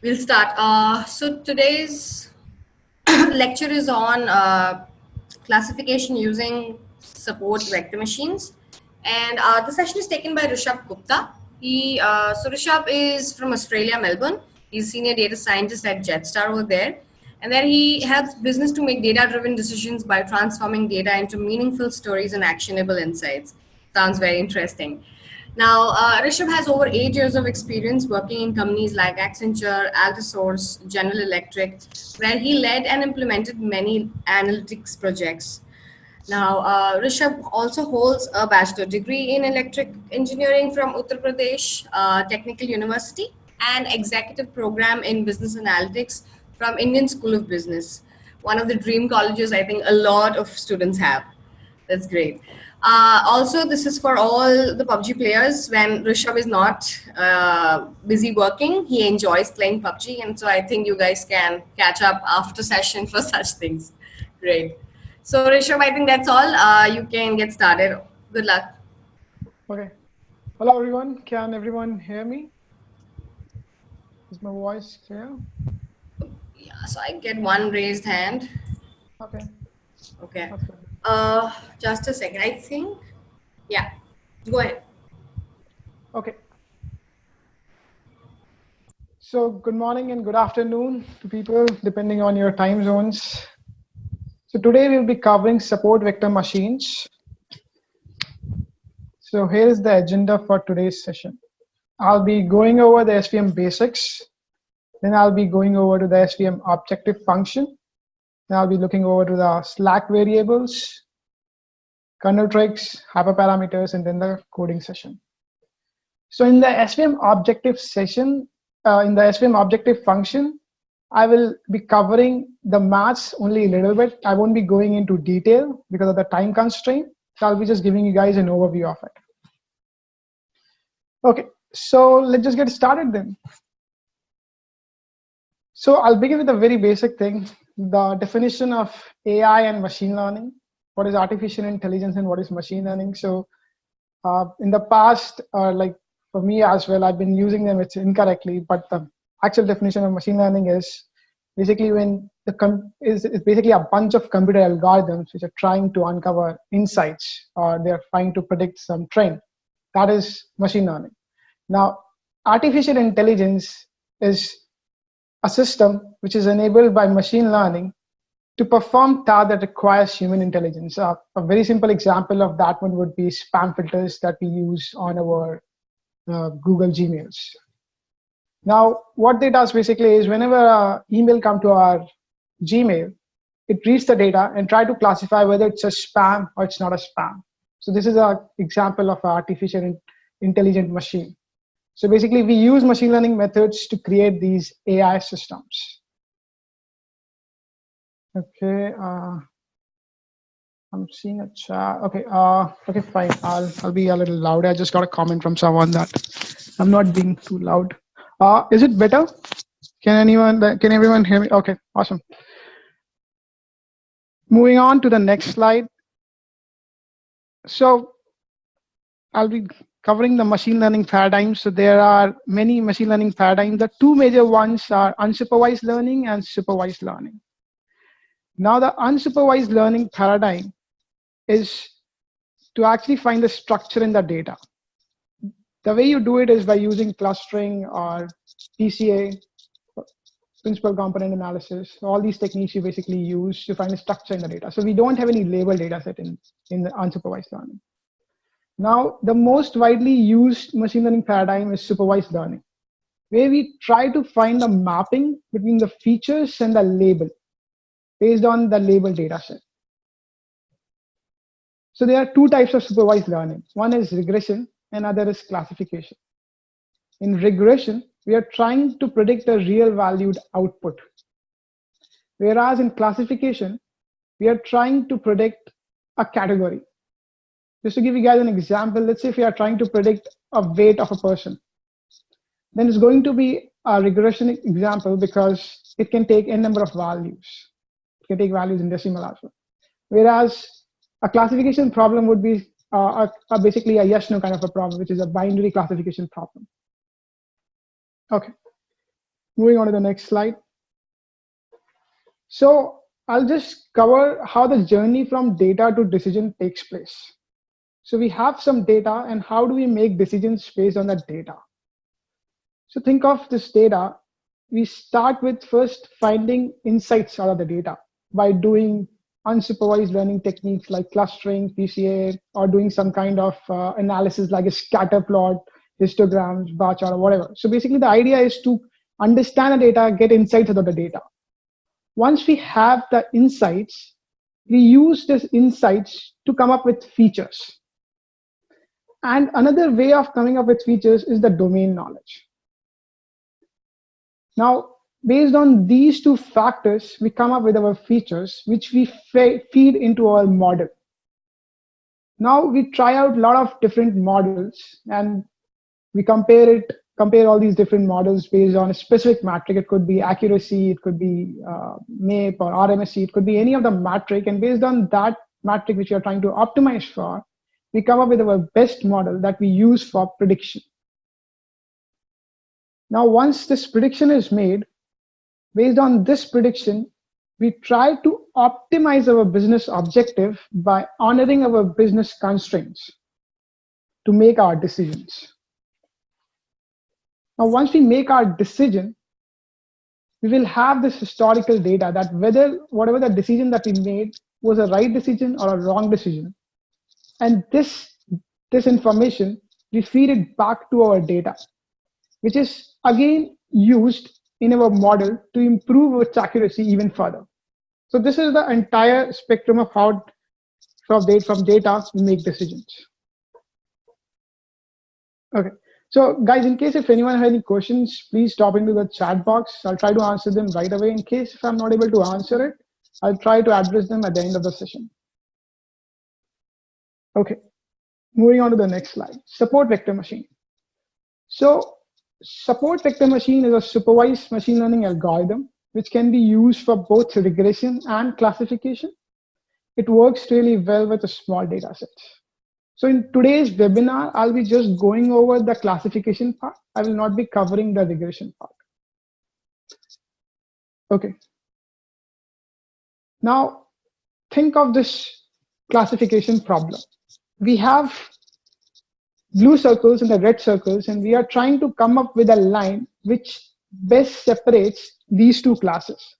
We'll start. So today's lecture is on classification using support vector machines, and the session is taken by Rishabh Gupta. So Rishabh is from Australia, Melbourne. He's senior data scientist at Jetstar over there, and then he helps business to make data-driven decisions by transforming data into meaningful stories and actionable insights. Sounds very interesting. Now, Rishabh has over 8 years of experience working in companies like Accenture, Altisource, General Electric, where he led and implemented many analytics projects. Now, Rishabh also holds a bachelor degree in electric engineering from Uttar Pradesh Technical University and executive program in business analytics from Indian School of Business, one of the dream colleges I think a lot of students have. That's great. Also, this is for all the PUBG players. When Rishabh is not busy working, he enjoys playing PUBG, and so I think you guys can catch up after session for such things. Great. So Rishabh, I think that's all. You can get started. Good luck. Okay. Hello, everyone. Can everyone hear me? Is my voice clear? Yeah, so I get one raised hand. Okay. Okay. That's good. Just a second. I think, yeah, go ahead. Okay. So good morning and good afternoon to people, depending on your time zones. So today we'll be covering support vector machines. So here is the agenda for today's session. I'll be going over the SVM basics. Then I'll be going over to the SVM objective function. Then I'll be looking over to the Slack variables, kernel tricks, hyperparameters, and then the coding session. So in the SVM objective session, in the SVM objective function, I will be covering the maths only a little bit. I won't be going into detail because of the time constraint. So I'll be just giving you guys an overview of it. Okay, so let's just get started then. So I'll begin with a very basic thing, the definition of AI and machine learning. What is artificial intelligence and what is machine learning? So in the past, like for me as well, I've been using them incorrectly, but the actual definition of machine learning is basically when is basically a bunch of computer algorithms which are trying to uncover insights or they're trying to predict some trend. That is machine learning. Now, artificial intelligence is a system which is enabled by machine learning to perform tasks that requires human intelligence. A very simple example of that one would be spam filters that we use on our Google Gmails. Now, what it does basically is whenever an email comes to our Gmail, it reads the data and try to classify whether it's a spam or it's not a spam. So this is an example of an artificial intelligent machine. So basically, we use machine learning methods to create these AI systems. Okay, I'm seeing a chat. Okay, okay, fine. I'll be a little louder. I just got a comment from someone that I'm not being too loud. Is it better? Can everyone hear me? Okay, awesome. Moving on to the next slide. So I'll be covering the machine learning paradigms. So there are many machine learning paradigms. The two major ones are unsupervised learning and supervised learning. Now the unsupervised learning paradigm is to actually find the structure in the data. The way you do it is by using clustering or PCA, principal component analysis. All these techniques you basically use to find a structure in the data. So we don't have any label data set in the unsupervised learning. Now, the most widely used machine learning paradigm is supervised learning, where we try to find a mapping between the features and the label based on the label data set. So there are two types of supervised learning. One is regression and other is classification. In regression, we are trying to predict a real valued output. Whereas in classification, we are trying to predict a category. Just to give you guys an example, let's say if we are trying to predict a weight of a person, then it's going to be a regression example because it can take n number of values. It can take values in decimal as well. Whereas a classification problem would be basically a yes/no kind of a problem, which is a binary classification problem. Okay. Moving on to the next slide. So I'll just cover how the journey from data to decision takes place. So we have some data, and how do we make decisions based on that data? So think of this data. We start with first finding insights out of the data by doing unsupervised learning techniques like clustering, PCA, or doing some kind of analysis like a scatter plot, histograms, bar chart, or whatever. So basically the idea is to understand the data, get insights out of the data. Once we have the insights, we use these insights to come up with features. And another way of coming up with features is the domain knowledge. Now, based on these two factors, we come up with our features, which we feed into our model. Now we try out a lot of different models, and we compare all these different models based on a specific metric. It could be accuracy, it could be MAPE or RMSE, it could be any of the metric. And based on that metric which we are trying to optimize for, we come up with our best model that we use for prediction. Now, once this prediction is made, based on this prediction, we try to optimize our business objective by honoring our business constraints to make our decisions. Now, once we make our decision, we will have this historical data that whatever the decision that we made was a right decision or a wrong decision. And this information, we feed it back to our data, which is again used in our model to improve its accuracy even further. So this is the entire spectrum of how from data we make decisions. Okay, so guys, in case if anyone has any questions, please drop into the chat box. I'll try to answer them right away. In case if I'm not able to answer it, I'll try to address them at the end of the session. Okay, moving on to the next slide, support vector machine. So support vector machine is a supervised machine learning algorithm which can be used for both regression and classification. It works really well with a small data set. So in today's webinar, I'll be just going over the classification part. I will not be covering the regression part. Okay. Now, think of this classification problem. We have blue circles and the red circles, and we are trying to come up with a line which best separates these two classes.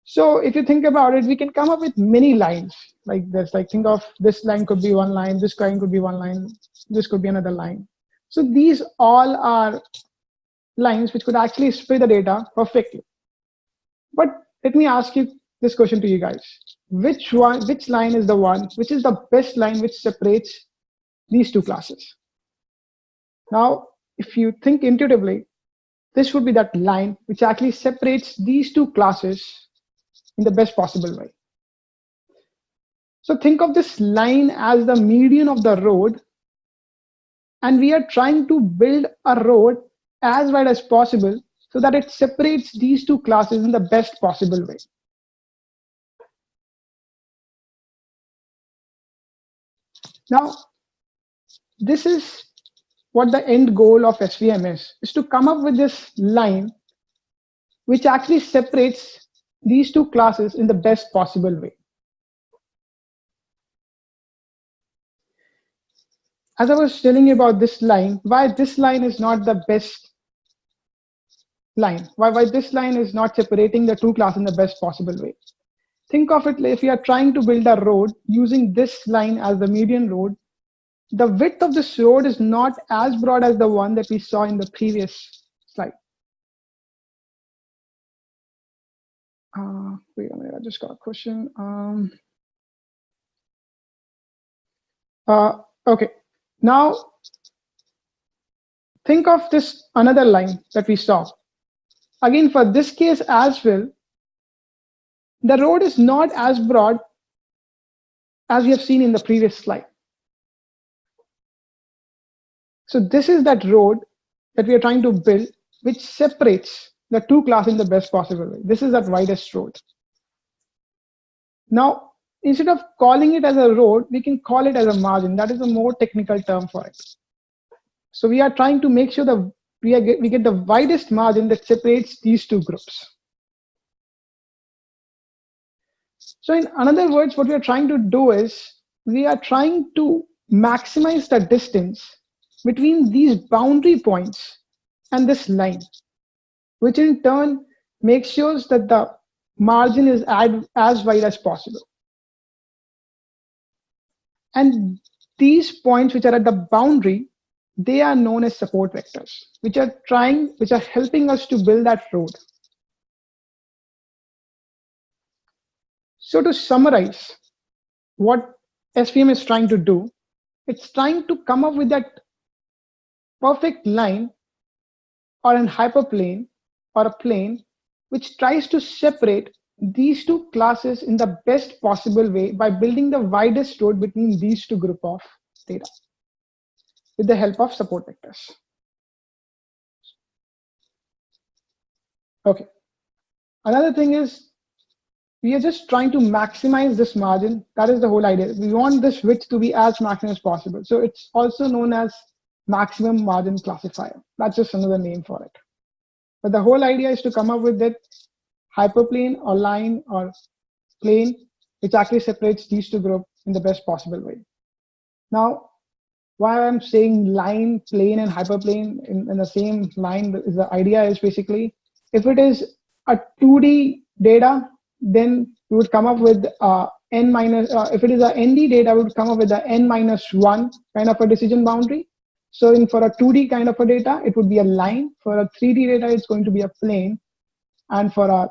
So if you think about it, we can come up with many lines like this. Like think of this line could be one line, this line could be one line, this could be another line. So these all are lines which could actually split the data perfectly. But let me ask you this question to you guys. Which line is the one, which is the best line which separates these two classes? Now, if you think intuitively, this would be that line which actually separates these two classes in the best possible way. So think of this line as the median of the road, and we are trying to build a road as wide as possible so that it separates these two classes in the best possible way. Now, this is what the end goal of SVM is to come up with this line which actually separates these two classes in the best possible way. As I was telling you about this line, why this line is not the best line, why this line is not separating the two classes in the best possible way. Think of it if you are trying to build a road using this line as the median road, the width of this road is not as broad as the one that we saw in the previous slide. Wait a minute, I just got a question. Okay, now think of this another line that we saw. Again, for this case as well, the road is not as broad as we have seen in the previous slide. So this is that road that we are trying to build, which separates the two classes in the best possible way. This is that widest road. Now, instead of calling it as a road, we can call it as a margin. That is a more technical term for it. So we are trying to make sure the we get the widest margin that separates these two groups. So in other words, what we are trying to do is we are trying to maximize the distance between these boundary points and this line, which in turn makes sure that the margin is as wide as possible. And these points which are at the boundary, they are known as support vectors, which are helping us to build that road. So to summarize what SVM is trying to do, it's trying to come up with that perfect line or an hyperplane or a plane which tries to separate these two classes in the best possible way by building the widest road between these two group of data with the help of support vectors. Okay. Another thing is we are just trying to maximize this margin. That is the whole idea. We want this width to be as maximum as possible. So it's also known as maximum margin classifier. That's just another name for it. But the whole idea is to come up with that hyperplane or line or plane which actually separates these two groups in the best possible way. Now, why I'm saying line, plane, and hyperplane in the same line is the idea is basically if it is a 2D data, then we would come up with n minus, if it is a ND data, we would come up with the n-1 kind of a decision boundary. So for a 2D kind of a data, it would be a line. For a 3D data, it's going to be a plane. And for a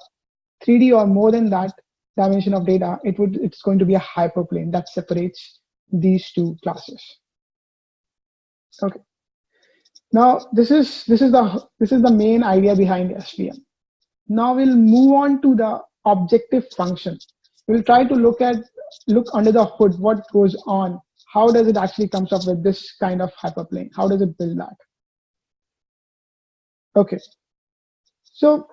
3D or more than that dimension of data, it's going to be a hyperplane that separates these two classes. Okay. Now this is the main idea behind SVM. Now we'll move on to the objective function. We'll try to look under the hood what goes on. How does it actually comes up with this kind of hyperplane? How does it build that? Okay. So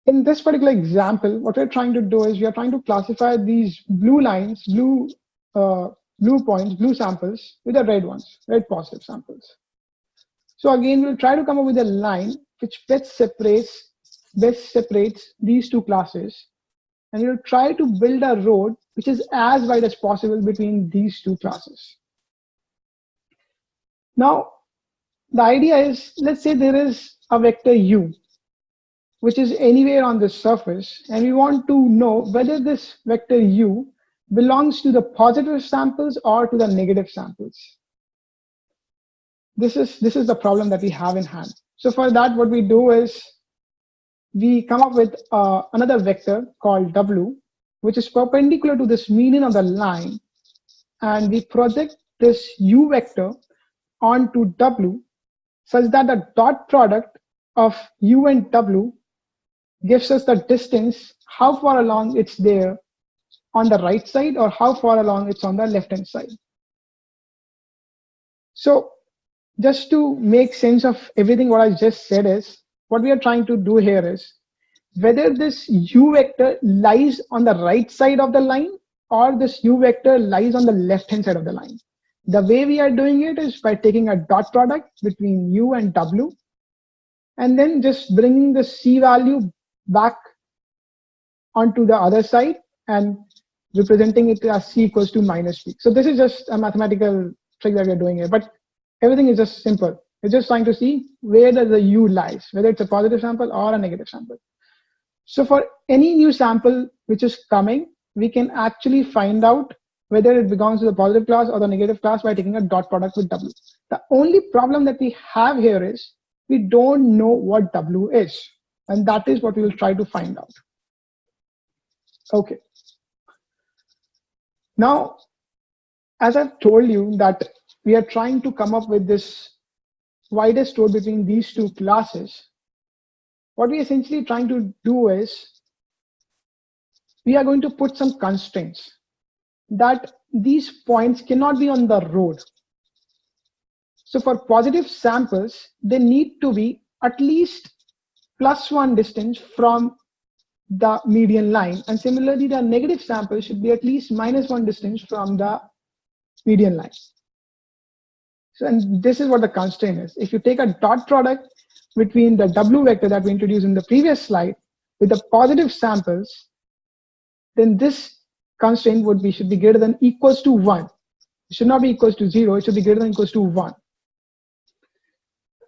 in this particular example, what we're trying to do is we are trying to classify these blue lines, blue points, blue samples with the red ones, red positive samples. So again, we'll try to come up with a line which best separates these two classes. And we'll try to build a road which is as wide as possible between these two classes. Now, the idea is, let's say there is a vector u, which is anywhere on the surface, and we want to know whether this vector u belongs to the positive samples or to the negative samples. This is the problem that we have in hand. So for that, what we do is we come up with another vector called w, which is perpendicular to this median of the line, and we project this u vector onto w such that the dot product of u and w gives us the distance, how far along it's there on the right side or how far along it's on the left hand side. So just to make sense of everything what I just said is, what we are trying to do here is whether this u vector lies on the right side of the line or this u vector lies on the left hand side of the line. The way we are doing it is by taking a dot product between u and w and then just bringing the c value back onto the other side and representing it as c equals to minus p. So this is just a mathematical trick that we are doing here, but everything is just simple. We're just trying to see where does the u lies, whether it's a positive sample or a negative sample. So for any new sample which is coming, we can actually find out whether it belongs to the positive class or the negative class by taking a dot product with w. The only problem that we have here is we don't know what w is, and that is what we will try to find out. Okay. Now, as I've told you that we are trying to come up with this widest road between these two classes, what we're essentially trying to do is we are going to put some constraints that these points cannot be on the road. So for positive samples, they need to be at least +1 distance from the median line. And similarly, the negative sample should be at least -1 distance from the median line. So, and this is what the constraint is. If you take a dot product between the W vector that we introduced in the previous slide with the positive samples, then this constraint should be greater than equals to 1. It should not be equals to 0, it should be greater than equals to 1.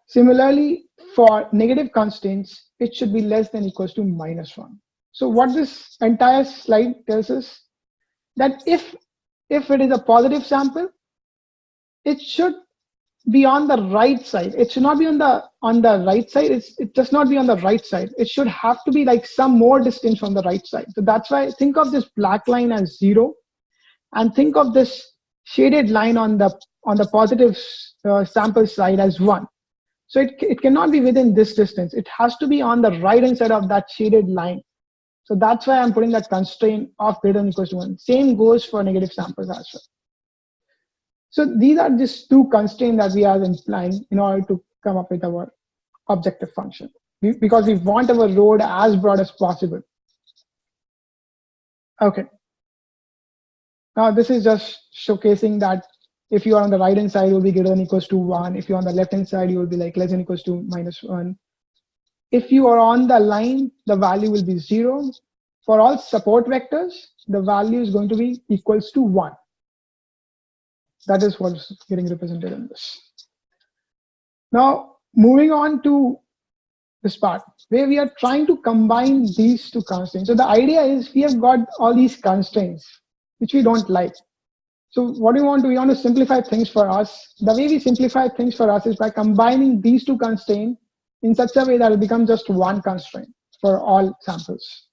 Similarly, for negative constraints, it should be less than equals to -1. So what this entire slide tells us that if it is a positive sample, it should be on the right side. It should not be on the right side. It does not be on the right side. It should have to be like some more distance from the right side. So that's why think of this black line as 0, and think of this shaded line on the positive sample side as 1. So it cannot be within this distance. It has to be on the right hand side of that shaded line. So that's why I'm putting that constraint of greater than equals to 1. Same goes for negative samples as well. So these are just two constraints that we are implying in order to come up with our objective function, because we want our road as broad as possible. Okay. Now this is just showcasing that if you are on the right hand side, it will be greater than equals to 1. If you're on the left hand side, you will be like less than equals to -1. If you are on the line, the value will be 0. For all support vectors, the value is going to be equals to 1. That is what's getting represented in this. Now, moving on to this part where we are trying to combine these two constraints. So the idea is we have got all these constraints which we don't like. So what do we want to? We want to simplify things for us. The way we simplify things for us is by combining these two constraints in such a way that it becomes just one constraint for all samples.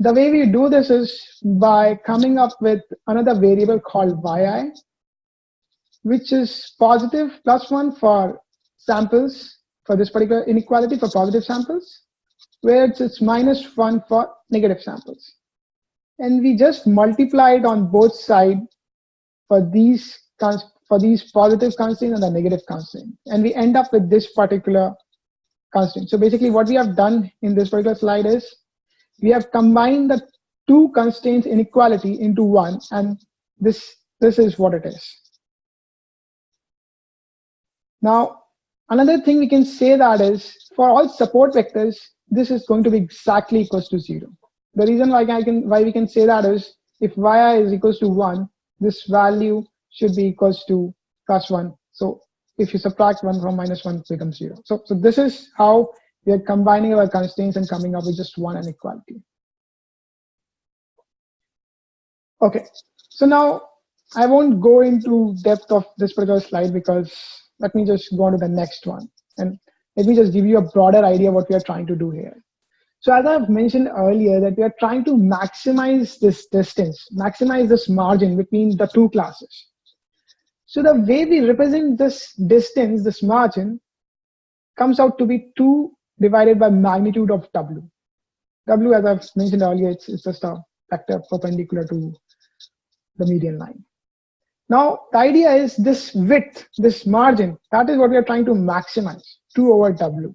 The way we do this is by coming up with another variable called yi, which is positive +1 for samples for this particular inequality for positive samples, where it's -1 for negative samples. And we just multiply it on both sides for these positive constraints and the negative constraint. And we end up with this particular constraint. So basically what we have done in this particular slide is we have combined the two constraints inequality into one, and this is what it is. Now, another thing we can say that is for all support vectors, this is going to be exactly equals to 0. The reason why we can say that is if yi is equals to 1, this value should be equals to +1. So if you subtract 1 from -1, it becomes 0. So this is how we are combining our constraints and coming up with just one inequality. Okay, so now I won't go into depth of this particular slide because let me just go on to the next one. And let me just give you a broader idea of what we are trying to do here. So as I've mentioned earlier, that we are trying to maximize this distance, maximize this margin between the two classes. So the way we represent this distance, this margin, comes out to be 2 divided by magnitude of W. W, as I've mentioned earlier, it's just a vector perpendicular to the median line. Now, the idea is this width, this margin, that is what we are trying to maximize, 2 over W.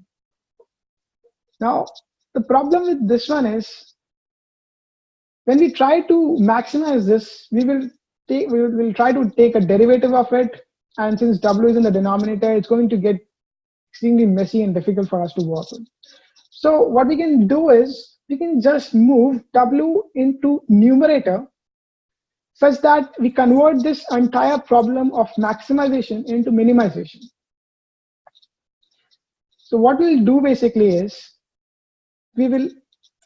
Now, the problem with this one is when we try to maximize this, we will try to take a derivative of it, and since W is in the denominator, it's going to get extremely messy and difficult for us to work with. So what we can do is we can just move W into numerator such that we convert this entire problem of maximization into minimization. So what we'll do basically is we will,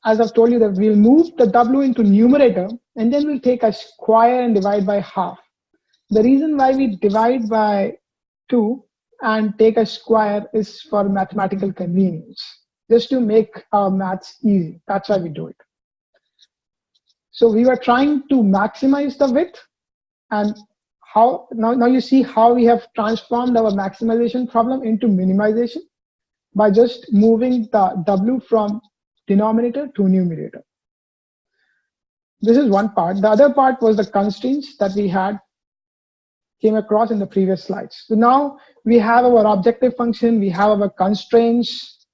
as I've told you, that we'll move the W into numerator and then we'll take a square and divide by half. The reason why we divide by 2 and take a square is for mathematical convenience, just to make our maths easy. That's why we do it. So we were trying to maximize the width, and how now you see how we have transformed our maximization problem into minimization by just moving the W from denominator to numerator. This is one part. The other part was the constraints that we had came across in the previous slides. So now we have our objective function, we have our constraints.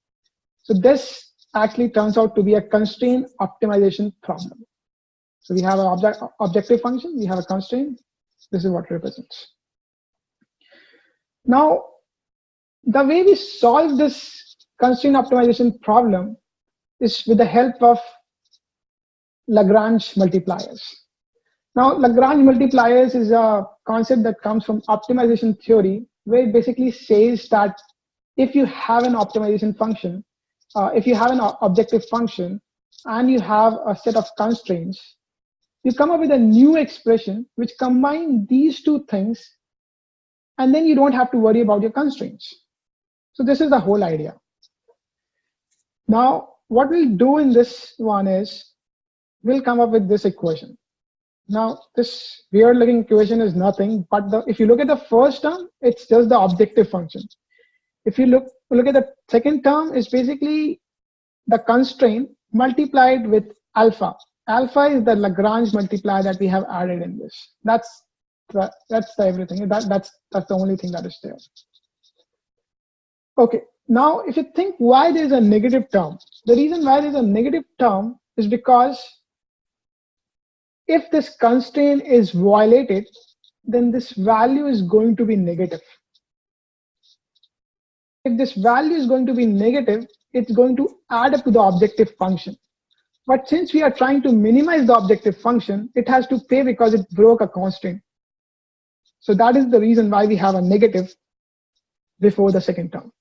So this actually turns out to be a constraint optimization problem. So we have an objective function, we have a constraint. This is what it represents. Now, The way we solve this constraint optimization problem is with the help of Lagrange multipliers. Now, Lagrange multipliers is a concept that comes from optimization theory, where it basically says that if you have an optimization function, if you have an objective function, and you have a set of constraints, you come up with a new expression which combine these two things, and then you don't have to worry about your constraints. So this is the whole idea. Now, what we'll do in this one is we'll come up with this equation. Now, this weird looking equation is nothing, but if you look at the first term, it's just the objective function. If you look at the second term, it's basically the constraint multiplied with alpha. Alpha is the Lagrange multiplier that we have added in this. That's everything. That's the only thing that is there. Okay. Now, if you think why there's a negative term, the reason why there's a negative term is because if this constraint is violated, then this value is going to be negative. If this value is going to be negative, it's going to add up to the objective function. But since we are trying to minimize the objective function, it has to pay because it broke a constraint. So that is the reason why we have a negative before the second term.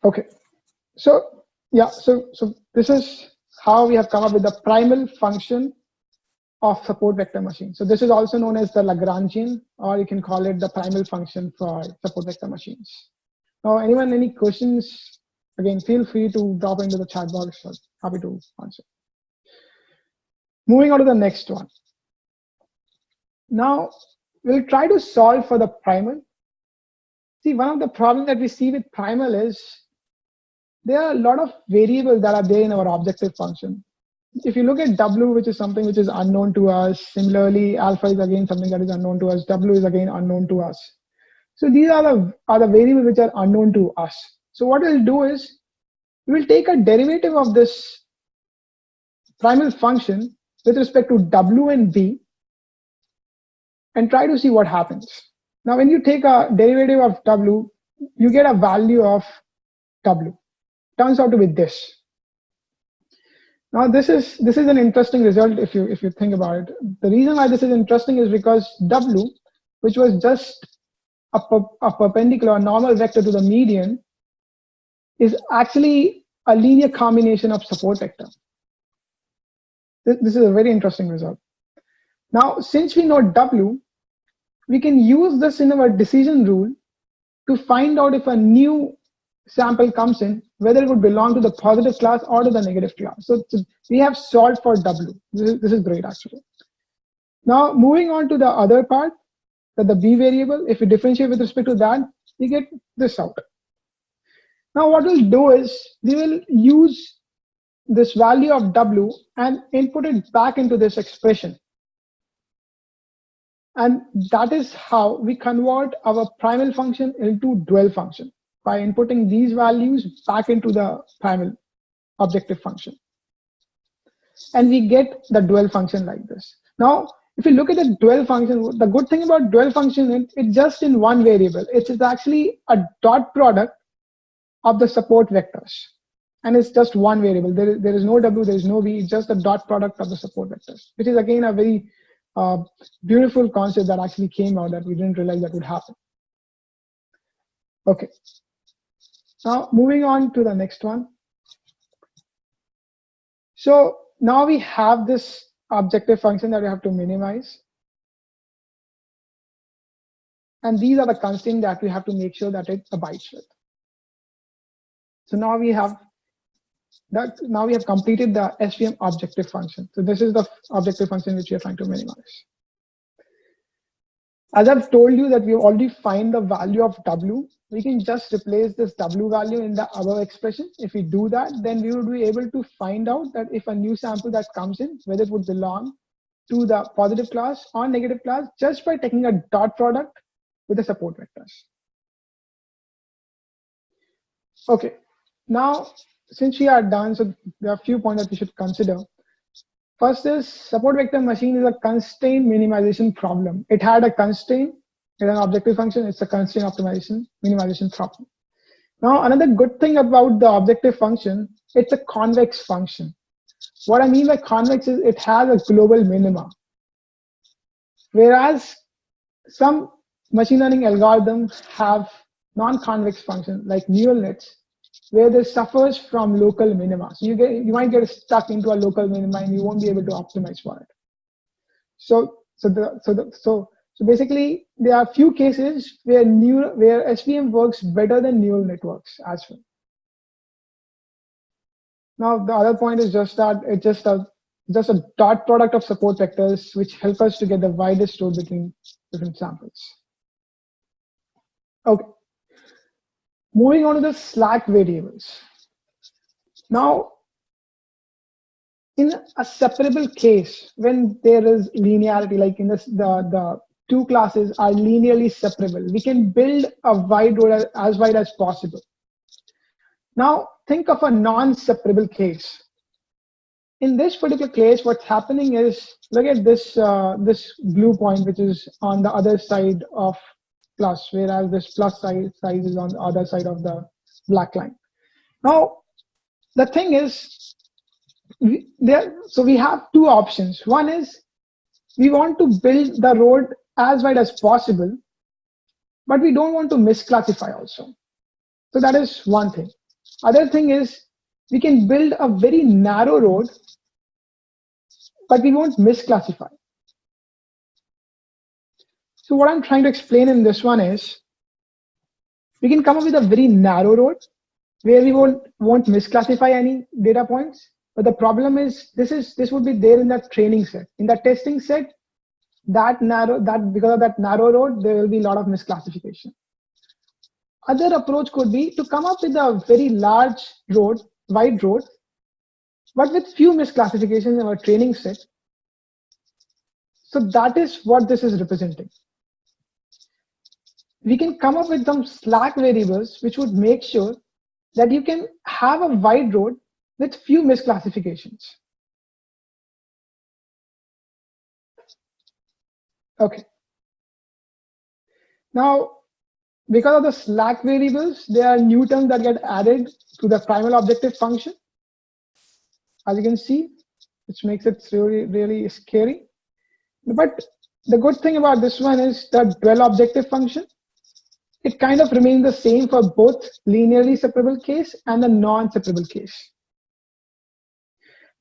Okay, so yeah, so this is how we have come up with the primal function of support vector machine. So this is also known as the Lagrangian, or you can call it the primal function for support vector machines. Now, anyone, any questions? Again, feel free to drop into the chat box. I'm happy to answer. Moving on to the next one. Now, we'll try to solve for the primal. See, one of the problems that we see with primal is there are a lot of variables that are there in our objective function. If you look at W, which is something which is unknown to us, similarly, alpha is again something that is unknown to us, W is again unknown to us. So these are the variables which are unknown to us. So what we'll do is, we will take a derivative of this primal function with respect to W and B and try to see what happens. Now, when you take a derivative of W, you get a value of W. Turns out to be this. Now, this is an interesting result if you think about it. The reason why this is interesting is because W, which was just a perpendicular normal vector to the median, is actually a linear combination of support vector. This is a very interesting result. Now, since we know W, we can use this in our decision rule to find out if a new sample comes in, whether it would belong to the positive class or to the negative class. So we have solved for W. This is great, actually. Now, moving on to the other part, that the B variable, if we differentiate with respect to that, we get this out. Now, what we'll do is we will use this value of W and input it back into this expression. And that is how we convert our primal function into dual function, by inputting these values back into the primal objective function. And we get the dual function like this. Now, if you look at the dual function, the good thing about dual function, it's just in one variable. It's actually a dot product of the support vectors. And it's just one variable. There is no W, there is no V, it's just a dot product of the support vectors, which is again a very beautiful concept that actually came out that we didn't realize that would happen. Okay. Now, moving on to the next one. So now we have this objective function that we have to minimize. And these are the constraints that we have to make sure that it abides with. So now we have completed the SVM objective function. So this is the objective function which we are trying to minimize. As I've told you that we have already find the value of W, we can just replace this W value in the above expression. If we do that, then we would be able to find out that if a new sample that comes in, whether it would belong to the positive class or negative class, just by taking a dot product with the support vectors. Okay, now since we are done, so there are a few points that we should consider. First is support vector machine is a constraint minimization problem. It had a constraint in an objective function, it's a constraint optimization minimization problem. Now, another good thing about the objective function, it's a convex function. What I mean by convex is it has a global minima, whereas some machine learning algorithms have non-convex functions like neural nets, where they suffers from local minima. So you might get stuck into a local minima and you won't be able to optimize for it. So basically, there are few cases where SVM works better than neural networks as well. Now, the other point is just that it's just a dot product of support vectors, which help us to get the widest road between different samples. Okay. Moving on to the slack variables. Now, in a separable case, when there is linearity, like in this, the two classes are linearly separable, we can build a wide road as wide as possible. Now, think of a non-separable case. In this particular case, what's happening is, look at this blue point, which is on the other side of plus, whereas this plus size is on the other side of the black line. Now, the thing is, so we have two options. One is we want to build the road as wide as possible, but we don't want to misclassify also. So that is one thing. Other thing is we can build a very narrow road, but we won't misclassify. So what I'm trying to explain in this one is we can come up with a very narrow road where we won't misclassify any data points. But the problem is this would be there in the training set. In the testing set, because of that narrow road, there will be a lot of misclassification. Other approach could be to come up with a very large road, wide road, but with few misclassifications in our training set. So that is what this is representing. We can come up with some slack variables which would make sure that you can have a wide road with few misclassifications. Okay. Now, because of the slack variables, there are new terms that get added to the primal objective function, as you can see, which makes it really, really scary. But the good thing about this one is the dwell objective function. It kind of remains the same for both linearly separable case and the non-separable case.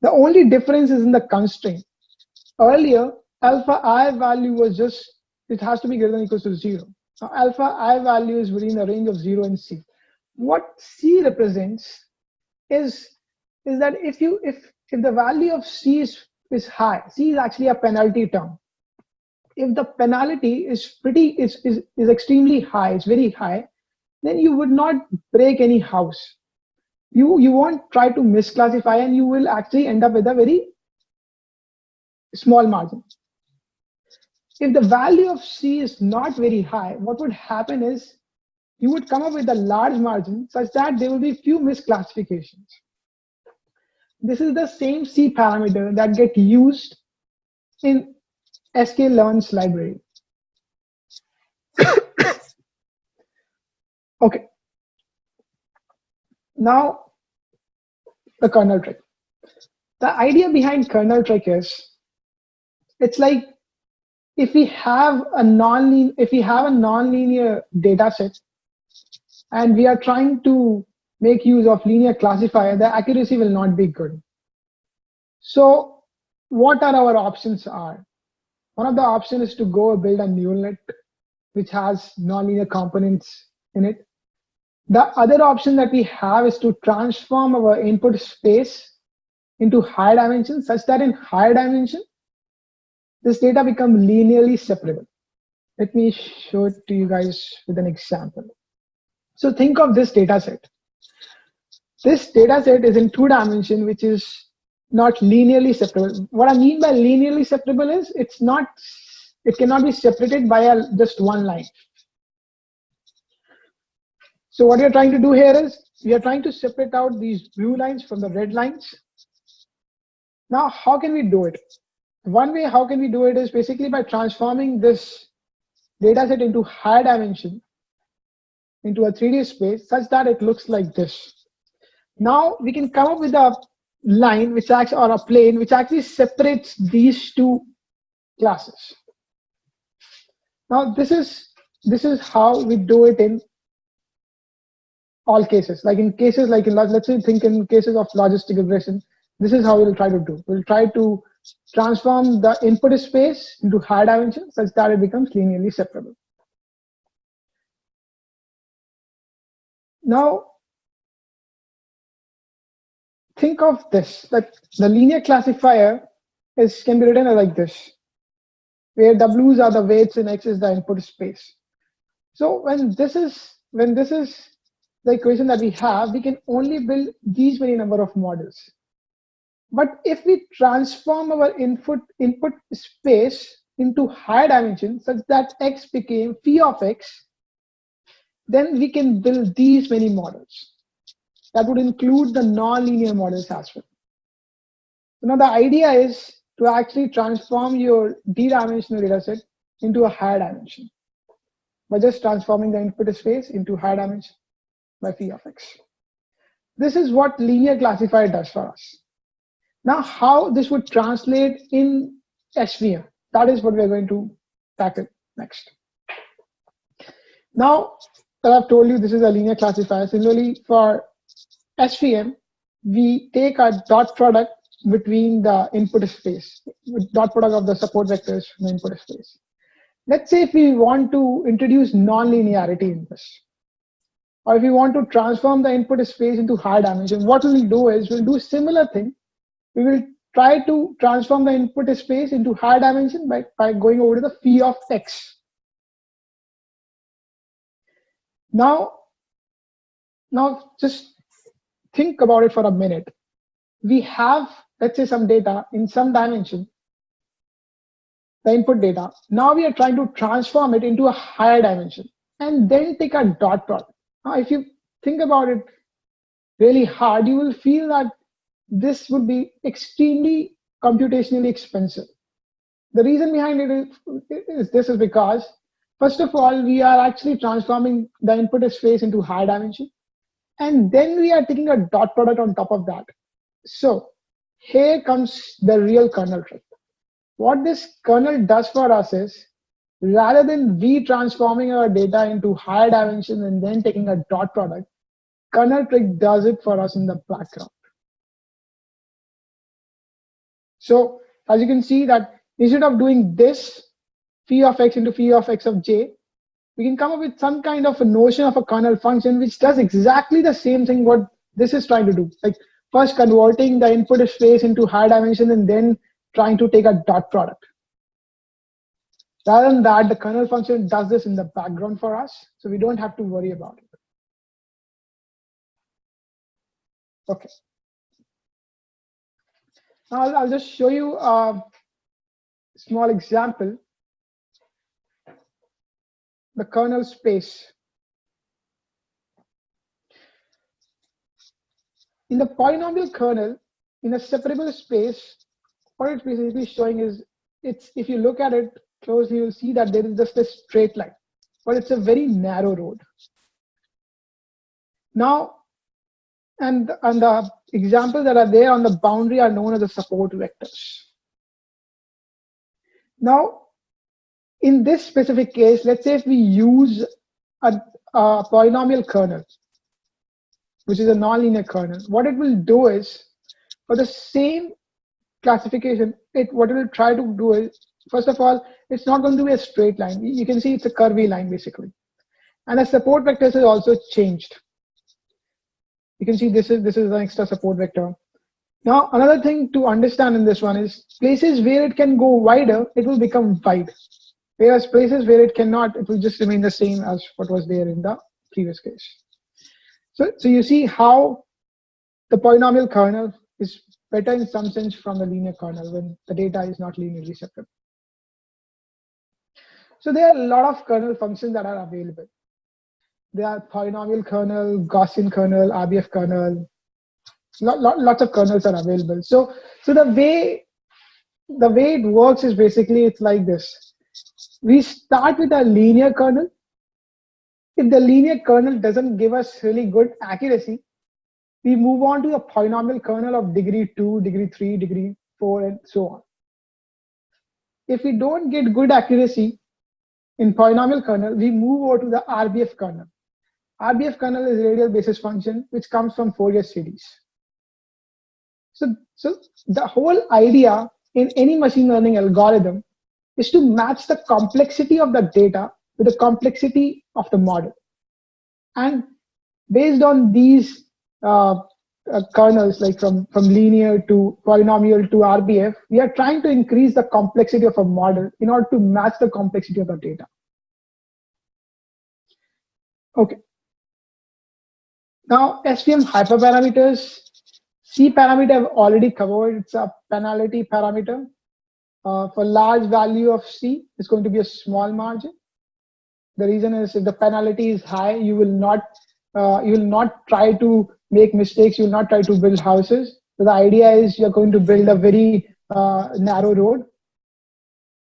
The only difference is in the constraint. Earlier, alpha I value was just, it has to be greater than or equal to 0. Now, alpha I value is within the range of 0 and C. What C represents is that if the value of C is high, C is actually a penalty term. If the penalty is extremely high, it's very high, then you would not break any house. You won't try to misclassify, and you will actually end up with a very small margin. If the value of C is not very high, what would happen is you would come up with a large margin such that there will be few misclassifications. This is the same C parameter that get used in sklearn's library. Okay. Now, the kernel trick. The idea behind kernel trick is, it's like if we have a nonlinear data set and we are trying to make use of linear classifier, the accuracy will not be good. So what are our options are? One of the options is to go build a neural net which has nonlinear components in it. The other option that we have is to transform our input space into higher dimensions such that in higher dimension, this data becomes linearly separable. Let me show it to you guys with an example. So think of this data set. This data set is in 2 dimensions, which is not linearly separable. What I mean by linearly separable is it cannot be separated by just one line. So what you're trying to do here is we are trying to separate out these blue lines from the red lines. Now, how can we do it? One way how can we do it is basically by transforming this data set into higher dimension, into a 3D space, such that it looks like this. Now we can come up with a line which acts, or a plane which actually separates these two classes. Now this is how we do it in all cases. Like in cases like let's say think in cases of logistic regression, this is how we'll try to do. We'll try to transform the input space into higher dimension such that it becomes linearly separable. Now think of this, that the linear classifier can be written like this, where W's are the weights and X is the input space. So when this is the equation that we have, we can only build these many number of models. But if we transform our input space into higher dimension such that X became phi of X, then we can build these many models. That would include the non-linear models as well. So now the idea is to actually transform your d-dimensional data set into a higher dimension by just transforming the input space into higher dimension by phi of X. This is what linear classifier does for us. Now, how this would translate in SVM, that is what we're going to tackle next. Now that I've told you this is a linear classifier, similarly for SVM, we take a dot product between the input space, dot product of the support vectors from the input space. Let's say if we want to introduce non-linearity in this, or if we want to transform the input space into higher dimension, what we'll do is we'll do a similar thing. We will try to transform the input space into higher dimension by going over to the phi of X. Now just think about it for a minute. We have, let's say, some data in some dimension, the input data. Now we are trying to transform it into a higher dimension and then take a dot product. Now, if you think about it really hard, you will feel that this would be extremely computationally expensive. The reason behind it is because, first of all, we are actually transforming the input space into higher dimension, and then we are taking a dot product on top of that. So here comes the real kernel trick. What this kernel does for us is, rather than retransforming our data into higher dimension and then taking a dot product, kernel trick does it for us in the background. So as you can see that instead of doing this phi of X into phi of X of J, we can come up with some kind of a notion of a kernel function which does exactly the same thing what this is trying to do. Like first converting the input space into higher dimension and then trying to take a dot product. Rather than that, the kernel function does this in the background for us, so we don't have to worry about it. Okay. Now I'll just show you a small example. The kernel space. In the polynomial kernel, in a separable space, what it's basically showing is, if you look at it closely, you'll see that there is just a straight line, but it's a very narrow road. Now, and the examples that are there on the boundary are known as the support vectors. Now, in this specific case, let's say if we use a polynomial kernel, which is a nonlinear kernel, what it will do is, for the same classification, what it will try to do is, first of all, it's not going to be a straight line. You can see it's a curvy line basically. And the support vectors is also changed. You can see this is an extra support vector. Now, another thing to understand in this one is places where it can go wider, it will become wide. Whereas places where it cannot, it will just remain the same as what was there in the previous case. So you see how the polynomial kernel is better in some sense from the linear kernel when the data is not linearly separate. So there are a lot of kernel functions that are available. There are polynomial kernel, Gaussian kernel, RBF kernel. Lots of kernels are available. So the way it works is basically it's like this. we start with a linear kernel. If the linear kernel doesn't give us really good accuracy, we move on to a polynomial kernel of degree 2, degree 3, degree 4, and so on. If we don't get good accuracy in polynomial kernel, we move over to the RBF kernel. RBF kernel is radial basis function, which comes from Fourier series. So the whole idea in any machine learning algorithm is to match the complexity of the data with the complexity of the model. And based on these kernels, like from linear to polynomial to RBF, we are trying to increase the complexity of a model in order to match the complexity of the data. Okay. Now, SVM hyperparameters. C parameter I've already covered. It's a penalty parameter. For large value of C, it's going to be a small margin. The reason is if the penalty is high, you will not try to make mistakes. You will not try to build houses. So the idea is you're going to build a very narrow road.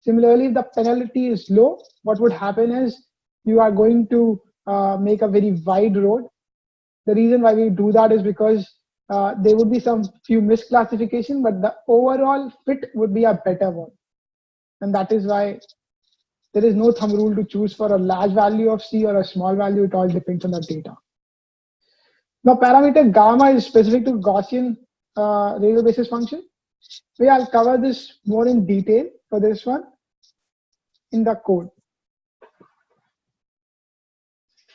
Similarly, if the penalty is low, what would happen is you are going to make a very wide road. The reason why we do that is because there would be some few misclassification, but the overall fit would be a better one. And that is why there is no thumb rule to choose for a large value of C or a small value. It all depends on the data. Now, parameter gamma is specific to Gaussian radial basis function. I'll cover this more in detail for this one in the code.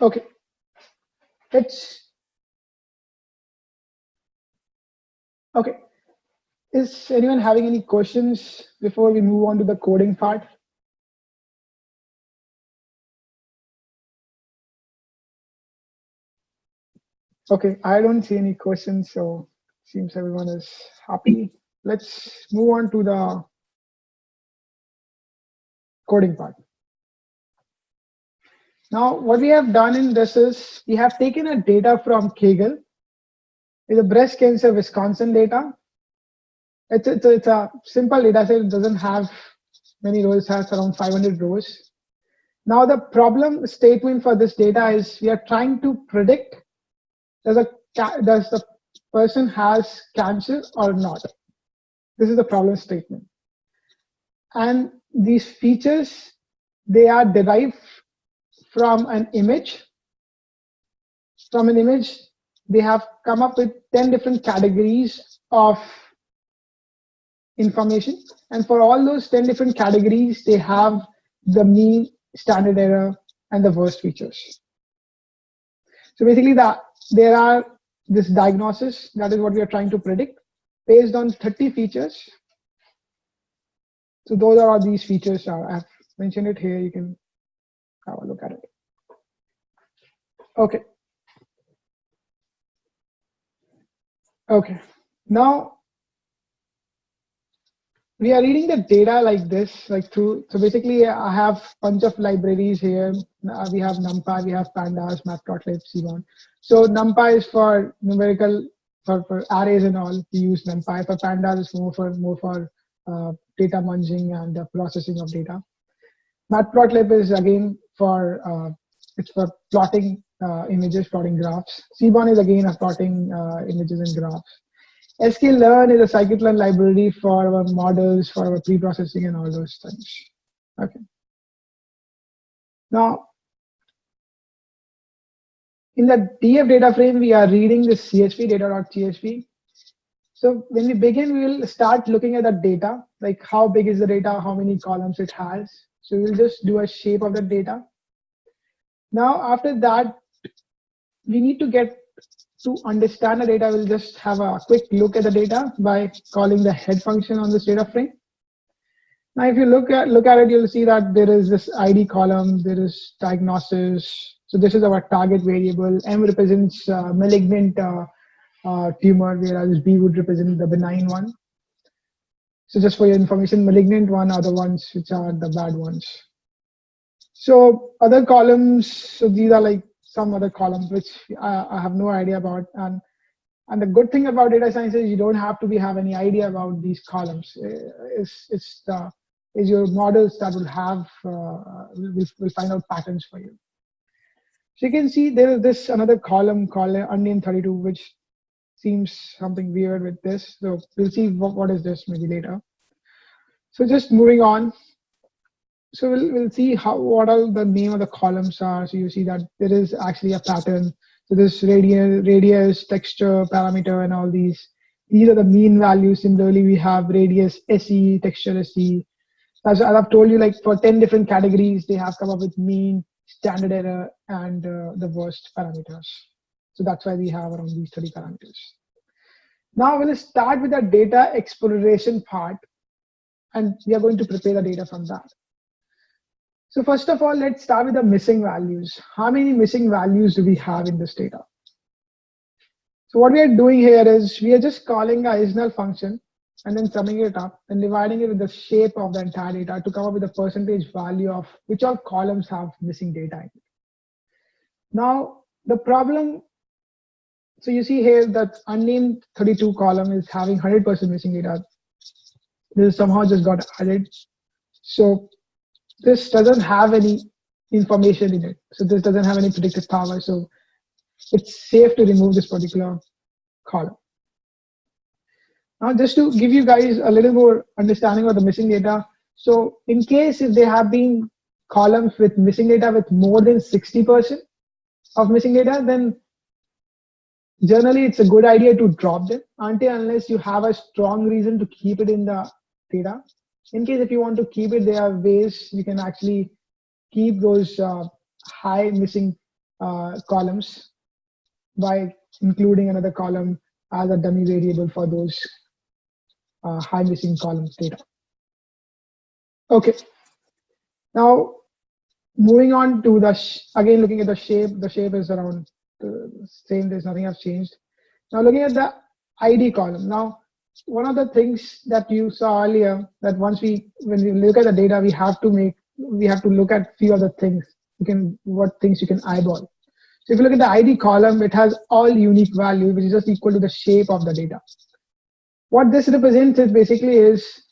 Okay. Okay. Is anyone having any questions before we move on to the coding part? Okay, I don't see any questions, so seems everyone is happy. Let's move on to the coding part. Now, what we have done in this is we have taken a data from Kaggle. It's a breast cancer Wisconsin data. It's a simple data set. It doesn't have many rows. It has around 500 rows. Now, the problem statement for this data is we are trying to predict does the person has cancer or not. This is the problem statement. And these features, they are derived from an image. From an image, they have come up with 10 different categories of information. And for all those 10 different categories, they have the mean, standard error, and the worst features. So basically, there are this diagnosis, that is what we are trying to predict, based on 30 features. So those are all these features. I've mentioned it here. You can have a look at it. Okay. Okay. Now, we are reading the data like this, like through. So basically, I have a bunch of libraries here. We have NumPy, we have Pandas, Matplotlib, Seaborn. So NumPy is for numerical, for arrays and all. We use NumPy. For Pandas, it's more for data munging and the processing of data. Matplotlib is again for it's for plotting images, plotting graphs. Seaborn is again a plotting images and graphs. sklearn is a scikit-learn library for our models, for our pre-processing and all those things. Okay. Now, in the DF data frame, we are reading this CSV, data.csv. So when we begin, we will start looking at the data, like how big is the data, how many columns it has. So we'll just do a shape of the data. Now, after that, we need to get to understand the data. We'll just have a quick look at the data by calling the head function on this data frame. Now, if you look at it, you'll see that there is this ID column, there is diagnosis. So this is our target variable. M represents malignant tumor, whereas B would represent the benign one. So just for your information, malignant one are the ones which are the bad ones. So other columns, so these are like some other columns which I have no idea about. And the good thing about data science is you don't have to have any idea about these columns. It's the is your models that will have will find out patterns for you. So you can see there is this another column called unnamed 32, which seems something weird with this. So we'll see what is this maybe later. So just moving on. So we'll see what all the name of the columns are. So you see that there is actually a pattern. So this radius, texture, parameter, and all these. These are the mean values. Similarly, we have radius SE, texture SE. As I've told you, like for 10 different categories, they have come up with mean, standard error, and the worst parameters. So that's why we have around these 30 parameters. Now we'll start with the data exploration part, and we are going to prepare the data from that. So first of all, let's start with the missing values. How many missing values do we have in this data? So what we are doing here is we are just calling a original function and then summing it up and dividing it with the shape of the entire data to come up with the percentage value of which all columns have missing data in it. Now, the problem, so you see here that unnamed 32 column is having 100% missing data. This somehow just got added. So this doesn't have any information in it. So this doesn't have any predictive power. So it's safe to remove this particular column. Now, just to give you guys a little more understanding of the missing data. So in case if there have been columns with missing data with more than 60% of missing data, then generally it's a good idea to drop them until unless you have a strong reason to keep it in the data. In case if you want to keep it, there are ways you can actually keep those high missing columns by including another column as a dummy variable for those high missing columns data. Okay. Now, moving on to the, again, looking at the shape is around the same, there's nothing has changed. Now looking at the ID column. Now, one of the things that you saw earlier, that when we look at the data, we have to look at few other things. What things you can eyeball. So if you look at the ID column, it has all unique value, which is just equal to the shape of the data. What this represents is basically is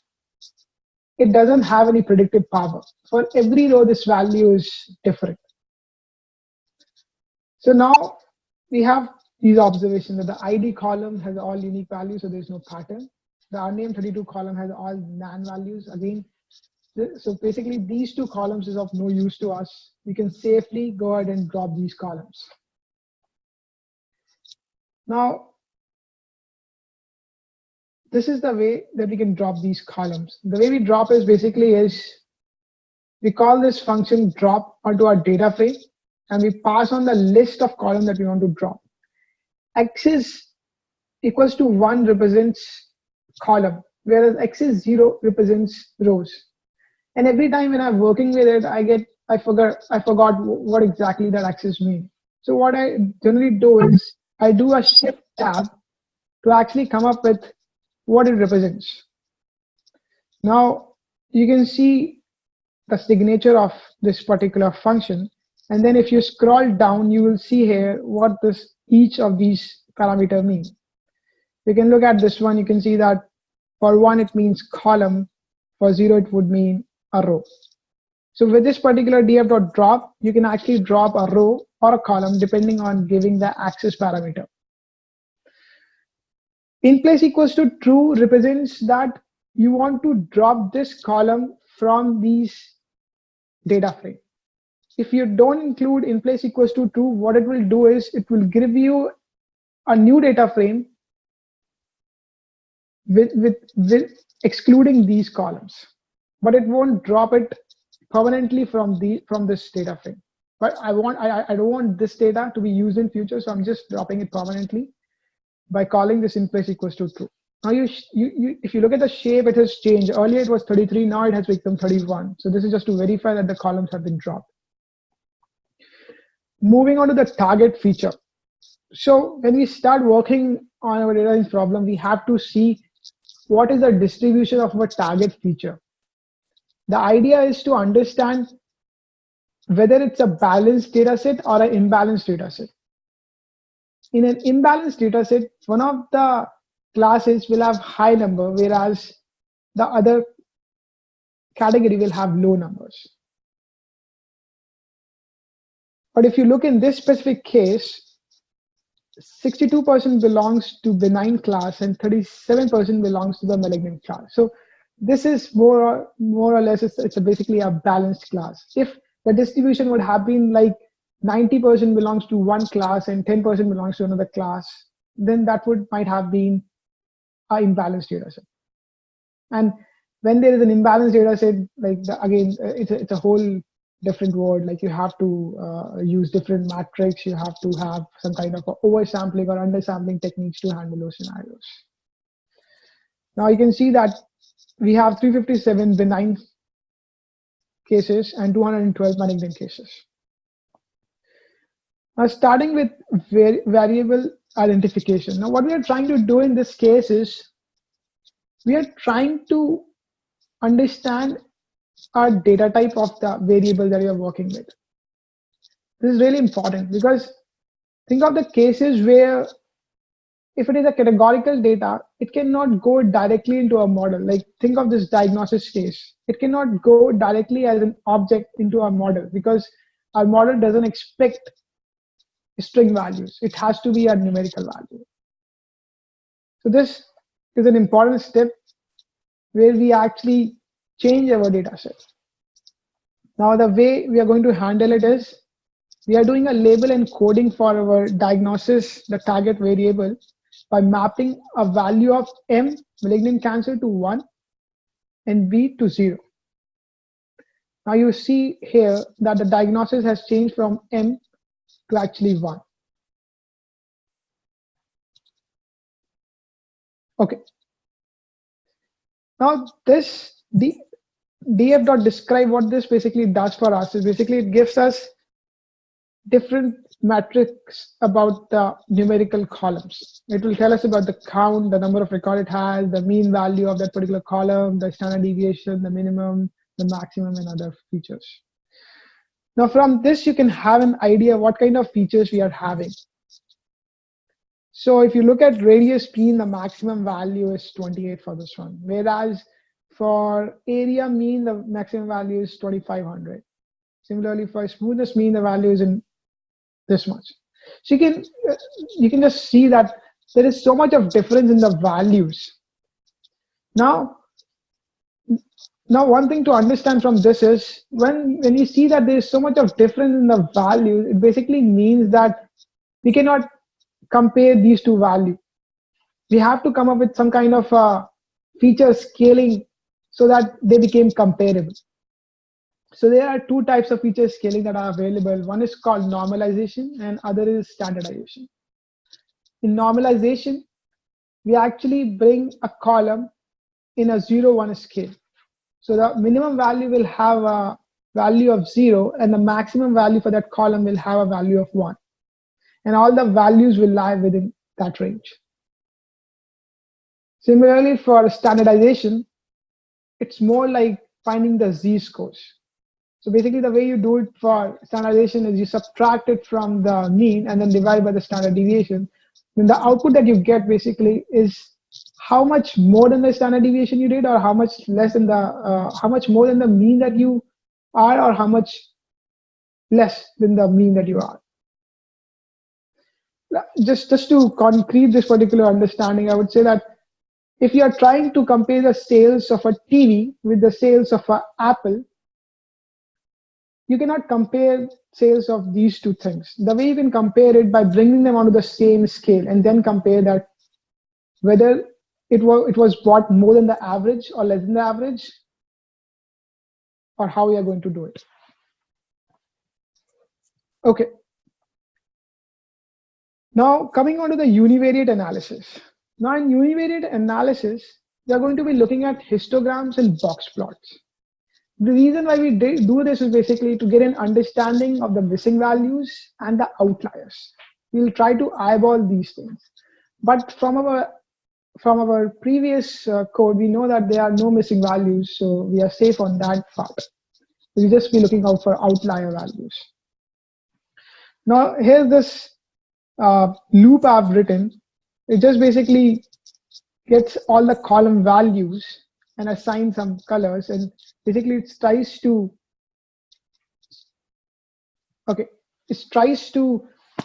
it doesn't have any predictive power. For every row, this value is different. So now we have these observations that the ID column has all unique values, so there's no pattern. The unnamed 32 column has all NaN values. Again, so basically these two columns is of no use to us. We can safely go ahead and drop these columns. Now, this is the way that we can drop these columns. The way we drop is basically we call this function drop onto our data frame, and we pass on the list of columns that we want to drop. Axis equals to 1 represents column, whereas axis 0 represents rows. And every time when I'm working with it, I forgot what exactly that axis means. So what I generally do is I do a shift tab to actually come up with what it represents. Now you can see the signature of this particular function. And then if you scroll down, you will see here what each of these parameters mean. You can look at this one. You can see that for 1, it means column. For 0, it would mean a row. So with this particular df.drop, you can actually drop a row or a column depending on giving the axis parameter. In place equals to true represents that you want to drop this column from these data frame. If you don't include in place equals to true, what it will do is it will give you a new data frame with excluding these columns, but it won't drop it permanently from this data frame. But I don't want this data to be used in future, so I'm just dropping it permanently by calling this in place equals to true. Now if you look at the shape, it has changed. Earlier it was 33, now it has become 31. So this is just to verify that the columns have been dropped. Moving on to the target feature. So when we start working on our data science problem, we have to see what is the distribution of our target feature. The idea is to understand whether it's a balanced data set or an imbalanced data set. In an imbalanced data set, one of the classes will have high number, whereas the other category will have low numbers. But if you look in this specific case, 62% belongs to benign class and 37% belongs to the malignant class. So this is more or less, it's basically a balanced class. If the distribution would have been like 90% belongs to one class and 10% belongs to another class, then that might have been an imbalanced data set. And when there is an imbalanced data set, like again, it's a whole different word. Like you have to use different metrics. You have to have some kind of oversampling or undersampling techniques to handle those scenarios. Now you can see that we have 357 benign cases and 212 malignant cases. Now starting with variable identification. Now what we are trying to do in this case is we are trying to understand our data type of the variable that you're working with. This is really important because think of the cases where if it is a categorical data, it cannot go directly into a model. Like think of this diagnosis case. It cannot go directly as an object into our model because our model doesn't expect string values. It has to be a numerical value. So this is an important step where we actually change our data set. Now the way we are going to handle it is we are doing a label encoding for our diagnosis, the target variable, by mapping a value of M, malignant cancer, to 1 and B to 0. Now you see here that the diagnosis has changed from M to actually 1. Okay. Now this df.describe, what this basically does for us is basically it gives us different metrics about the numerical columns. It will tell us about the count, the number of record it has, the mean value of that particular column, the standard deviation, the minimum, the maximum, and other features. Now from this, you can have an idea what kind of features we are having. So if you look at radius mean, the maximum value is 28 for this one, whereas for area mean, the maximum value is 2500. Similarly, for smoothness mean, the value is in this much. So you can just see that there is so much of difference in the values. Now one thing to understand from this is when you see that there is so much of difference in the values, it basically means that we cannot compare these two values. We have to come up with some kind of feature scaling so that they become comparable. So there are two types of feature scaling that are available. One is called normalization and other is standardization. In normalization, we actually bring a column in a 0-1 scale. So the minimum value will have a value of 0 and the maximum value for that column will have a value of 1. And all the values will lie within that range. Similarly, for standardization, it's more like finding the z-scores. So basically the way you do it for standardization is you subtract it from the mean and then divide by the standard deviation. Then the output that you get basically is how much more than the standard deviation you did, or how much less than how much more than the mean that you are, or how much less than the mean that you are. Just to concrete this particular understanding, I would say that if you are trying to compare the sales of a TV with the sales of an Apple, you cannot compare sales of these two things. The way you can compare it by bringing them onto the same scale and then compare that whether it was bought more than the average or less than the average, or how we are going to do it. Okay. Now coming on to the univariate analysis. Now in univariate analysis, we are going to be looking at histograms and box plots. The reason why we do this is basically to get an understanding of the missing values and the outliers. We'll try to eyeball these things. But from our previous code, we know that there are no missing values, so we are safe on that part. We'll just be looking out for outlier values. Now here's this loop I've written. It just basically gets all the column values and assign some colors, and basically it tries to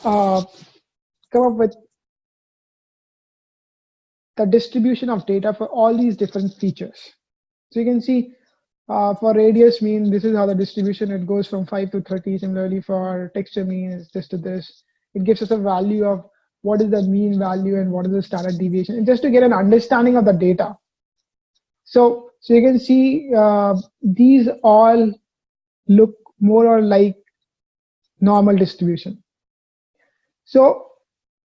uh, come up with the distribution of data for all these different features. So you can see for radius mean, this is how the distribution, it goes from 5 to 30. Similarly, for texture mean, it's this to this. It gives us a value of what is the mean value and what is the standard deviation, and just to get an understanding of the data. So you can see these all look more or like normal distribution. So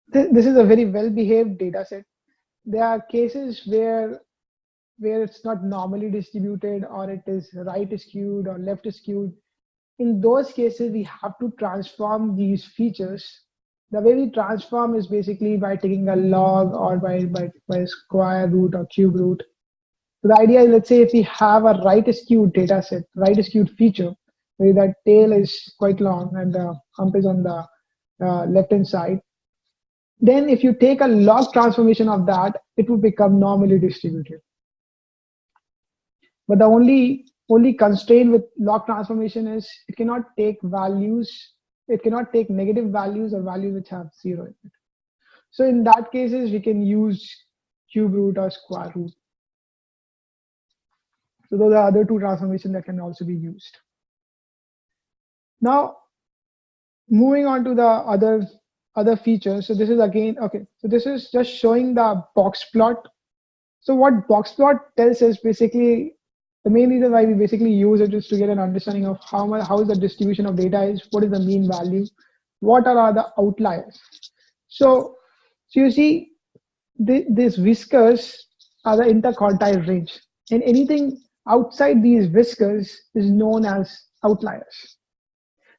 this is a very well-behaved data set. There are cases where it's not normally distributed, or it is right skewed or left skewed. In those cases, we have to transform these features. The way we transform is basically by taking a log or by square root or cube root. So the idea is, let's say if we have a right skewed data set, right skewed feature, where the tail is quite long and the hump is on the left hand side, then if you take a log transformation of that, it will become normally distributed. But the only constraint with log transformation is it cannot take values, it cannot take negative values or values which have 0 in it. So in that cases, we can use cube root or square root. So those are other two transformations that can also be used. Now, moving on to the other features. So this is again, okay, so this is just showing the box plot. So what box plot tells us, basically, the main reason why we basically use it is to get an understanding of how is the distribution of data is, what is the mean value, what are the outliers. So you see, these whiskers are the interquartile range, and anything outside these whiskers is known as outliers.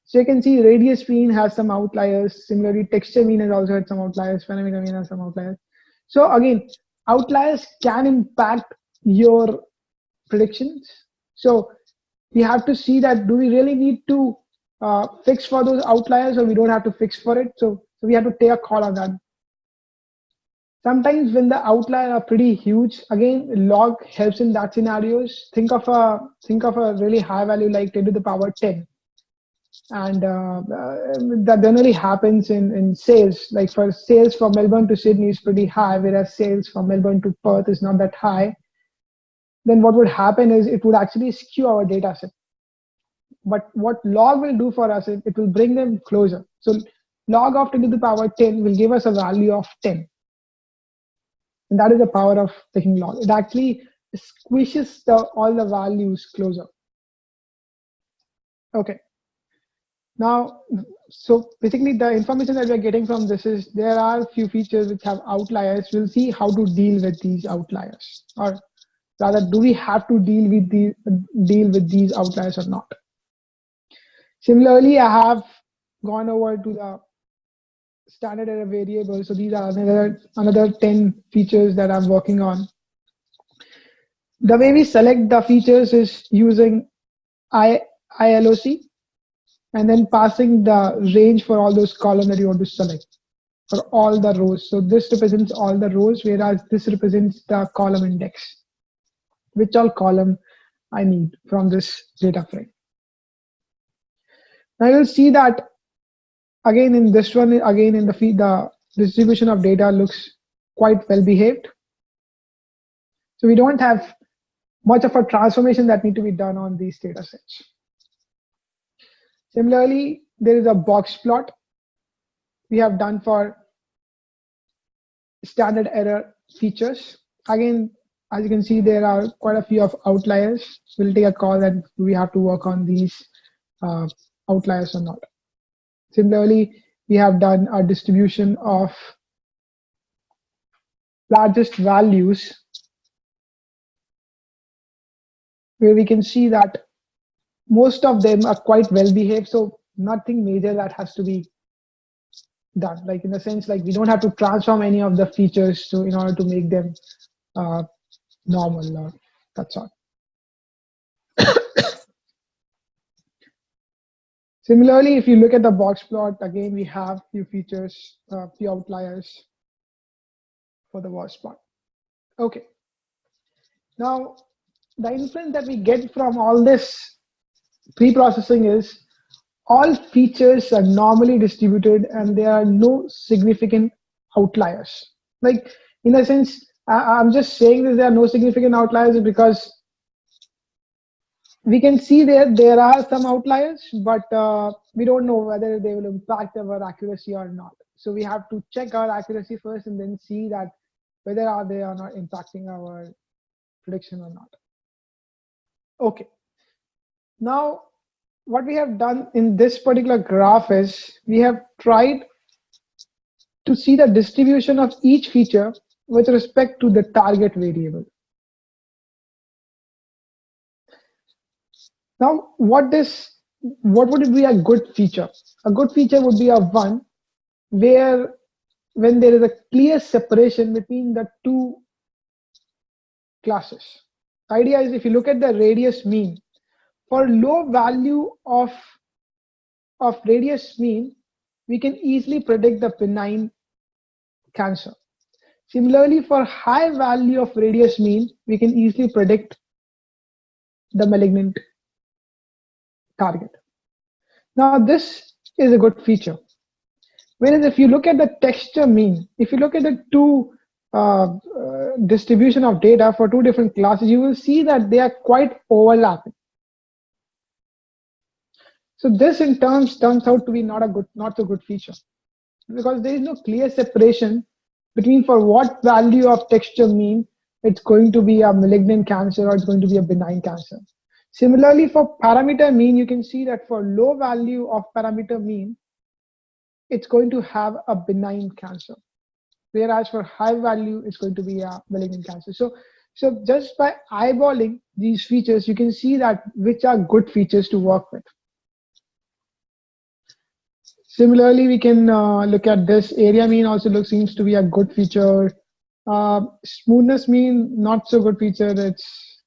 So you can see radius mean has some outliers. Similarly, texture mean has also had some outliers. Phenomenon mean has some outliers. So again, outliers can impact your predictions. So we have to see that, do we really need to fix for those outliers, or we don't have to fix for it? So we have to take a call on that. Sometimes when the outliers are pretty huge, again, log helps in that scenarios. Think of a really high value like 10 to the power 10. And that generally happens in sales. Like for sales from Melbourne to Sydney is pretty high, whereas sales from Melbourne to Perth is not that high. Then what would happen is it would actually skew our data set. But what log will do for us is it will bring them closer. So log of 10 to the power 10 will give us a value of 10. And that is the power of taking log. It actually squishes all the values closer. Okay. Now, so basically the information that we're getting from this is there are a few features which have outliers. We'll see how to deal with these outliers, or rather, do we have to deal with these outliers or not? Similarly, I have gone over to the standard error variable. So these are another 10 features that I'm working on. The way we select the features is using ILOC, and then passing the range for all those columns that you want to select for all the rows. So this represents all the rows, whereas this represents the column index, which all column I need from this data frame. Now you'll see that again in this one, again in the feed, the distribution of data looks quite well behaved. So we don't have much of a transformation that need to be done on these data sets. Similarly, there is a box plot we have done for standard error features. Again, as you can see, there are quite a few of outliers. We'll take a call that we have to work on these outliers or not. Similarly, we have done a distribution of largest values, where we can see that most of them are quite well behaved. So nothing major that has to be done. Like in the sense, like we don't have to transform any of the features in order to make them normal, or that's all. Similarly, if you look at the box plot, again, we have few features, few outliers for the box plot. Okay. Now, the inference that we get from all this pre-processing is all features are normally distributed and there are no significant outliers. Like, in a sense, I'm just saying that there are no significant outliers because we can see there are some outliers, but we don't know whether they will impact our accuracy or not. So we have to check our accuracy first and then see that whether they are not impacting our prediction or not. Okay. Now, what we have done in this particular graph is we have tried to see the distribution of each feature with respect to the target variable. Now, what would be a good feature? A good feature would be a one where when there is a clear separation between the two classes. The idea is if you look at the radius mean, for low value of radius mean, we can easily predict the benign cancer. Similarly, for high value of radius mean, we can easily predict the malignant target. Now, this is a good feature. Whereas if you look at the texture mean, if you look at the two distribution of data for two different classes, you will see that they are quite overlapping. So this in turns out to be not so good feature, because there is no clear separation between for what value of texture mean it's going to be a malignant cancer or it's going to be a benign cancer. Similarly, for parameter mean, you can see that for low value of parameter mean, it's going to have a benign cancer, whereas for high value, it's going to be a malignant cancer. So just by eyeballing these features, you can see that which are good features to work with. Similarly, we can look at this area mean also seems to be a good feature. Smoothness mean, not so good feature. It's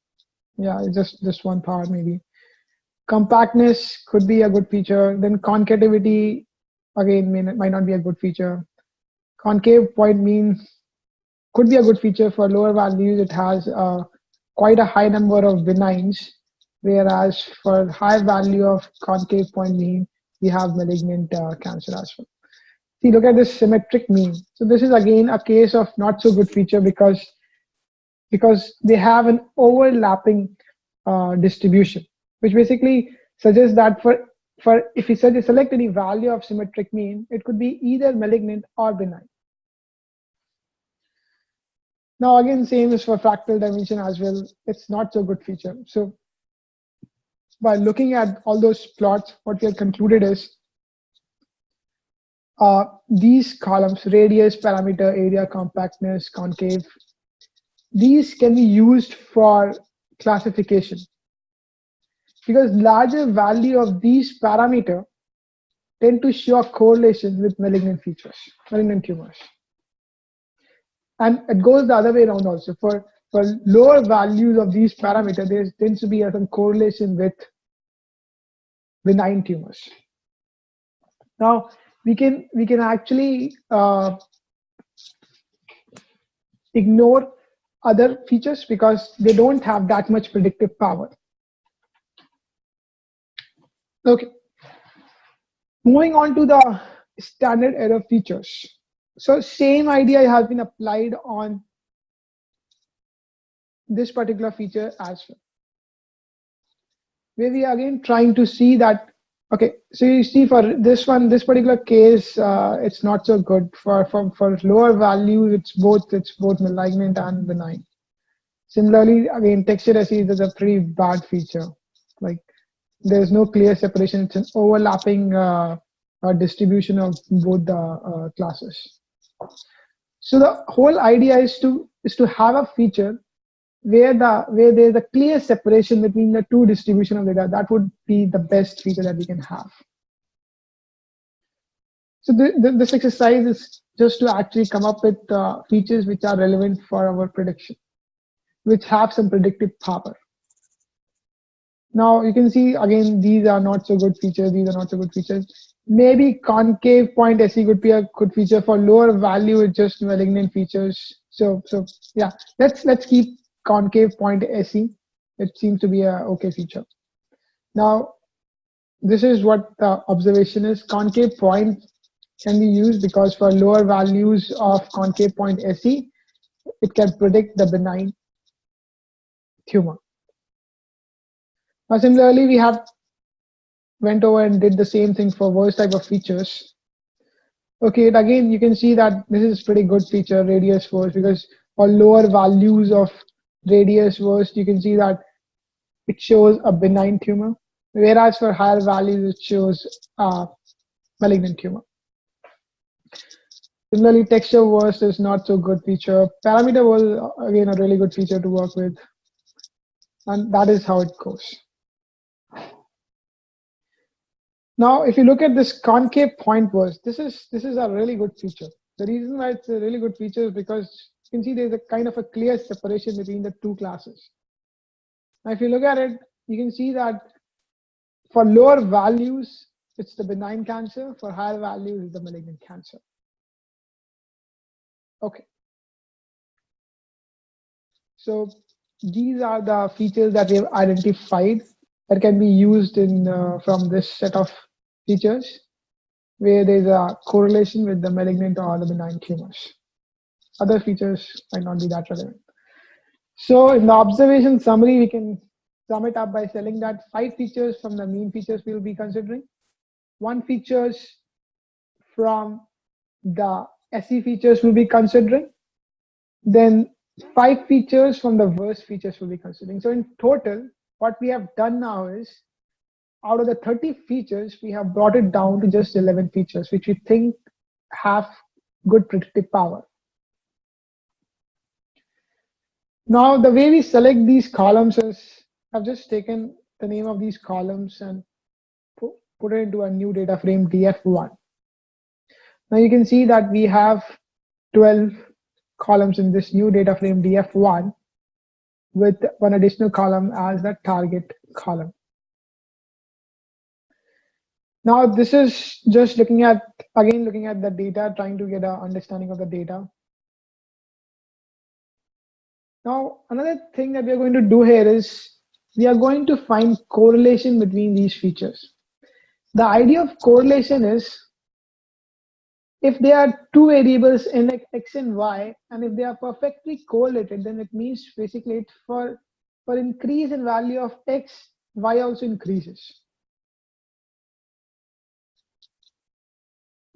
just one part maybe. Compactness could be a good feature. Then concativity, again, might not be a good feature. Concave point mean could be a good feature for lower values. It has quite a high number of benigns, whereas for high value of concave point mean, we have malignant cancer as well. See, look at this symmetric mean. So this is again a case of not so good feature because they have an overlapping distribution, which basically suggests that for if you select any value of symmetric mean, it could be either malignant or benign. Now again, same is for fractal dimension as well. It's not so good feature. So by looking at all those plots, what we have concluded is these columns, radius, parameter, area, compactness, concave, these can be used for classification, because larger value of these parameter tend to show a correlation with malignant features, malignant tumors. And it goes the other way around also. For lower values of these parameters, there tends to be some correlation with benign tumors. Now we can actually ignore other features because they don't have that much predictive power. Okay, moving on to the standard error features. So same idea has been applied on this particular feature as well, where we are again trying to see that, okay, so you see for this particular case, it's not so good. For lower values, it's both malignant and benign. Similarly, again, texture disease is a pretty bad feature. Like, there's no clear separation. It's an overlapping distribution of both the classes. So the whole idea is to have a feature where there's a clear separation between the two distribution of data. That would be the best feature that we can have. So this exercise is just to actually come up with features which are relevant for our prediction, which have some predictive power. Now you can see again, these are not so good features. These are not so good features. Maybe concave point SE could be a good feature. For lower value, it's just malignant features. So yeah, let's keep concave point SE. it seems to be a okay feature. Now, this is what the observation is. Concave point can be used because for lower values of concave point SE, it can predict the benign tumor. Now, similarly, we have went over and did the same thing for worst type of features. Okay, and again, you can see that this is pretty good feature, radius worst, because for lower values of radius worst, you can see that it shows a benign tumor, whereas for higher values, it shows a malignant tumor. Similarly, texture worst is not so good feature. Parameter was, again, a really good feature to work with. And that is how it goes. Now, if you look at this concave point worst, this is a really good feature. The reason why it's a really good feature is because you can see there's a kind of a clear separation between the two classes. Now, if you look at it, you can see that for lower values, it's the benign cancer. For higher values, it's the malignant cancer. Okay. So these are the features that we have identified that can be used in from this set of features where there's a correlation with the malignant or the benign tumors. Other features might not be that relevant. So in the observation summary, we can sum it up by saying that 5 features from the mean features we will be considering, 1 features from the SE features we'll be considering, then 5 features from the worst features we'll be considering. So in total, what we have done now is, out of the 30 features, we have brought it down to just 11 features, which we think have good predictive power. Now, the way we select these columns is, I've just taken the name of these columns and put it into a new data frame df1. Now you can see that we have 12 columns in this new data frame df1 with 1 additional column as the target column. Now this is just looking at the data, trying to get an understanding of the data. Now another thing that we are going to do here is we are going to find correlation between these features. The idea of correlation is, if there are 2 variables in x and y, and if they are perfectly correlated, then it means basically for increase in value of x, y also increases.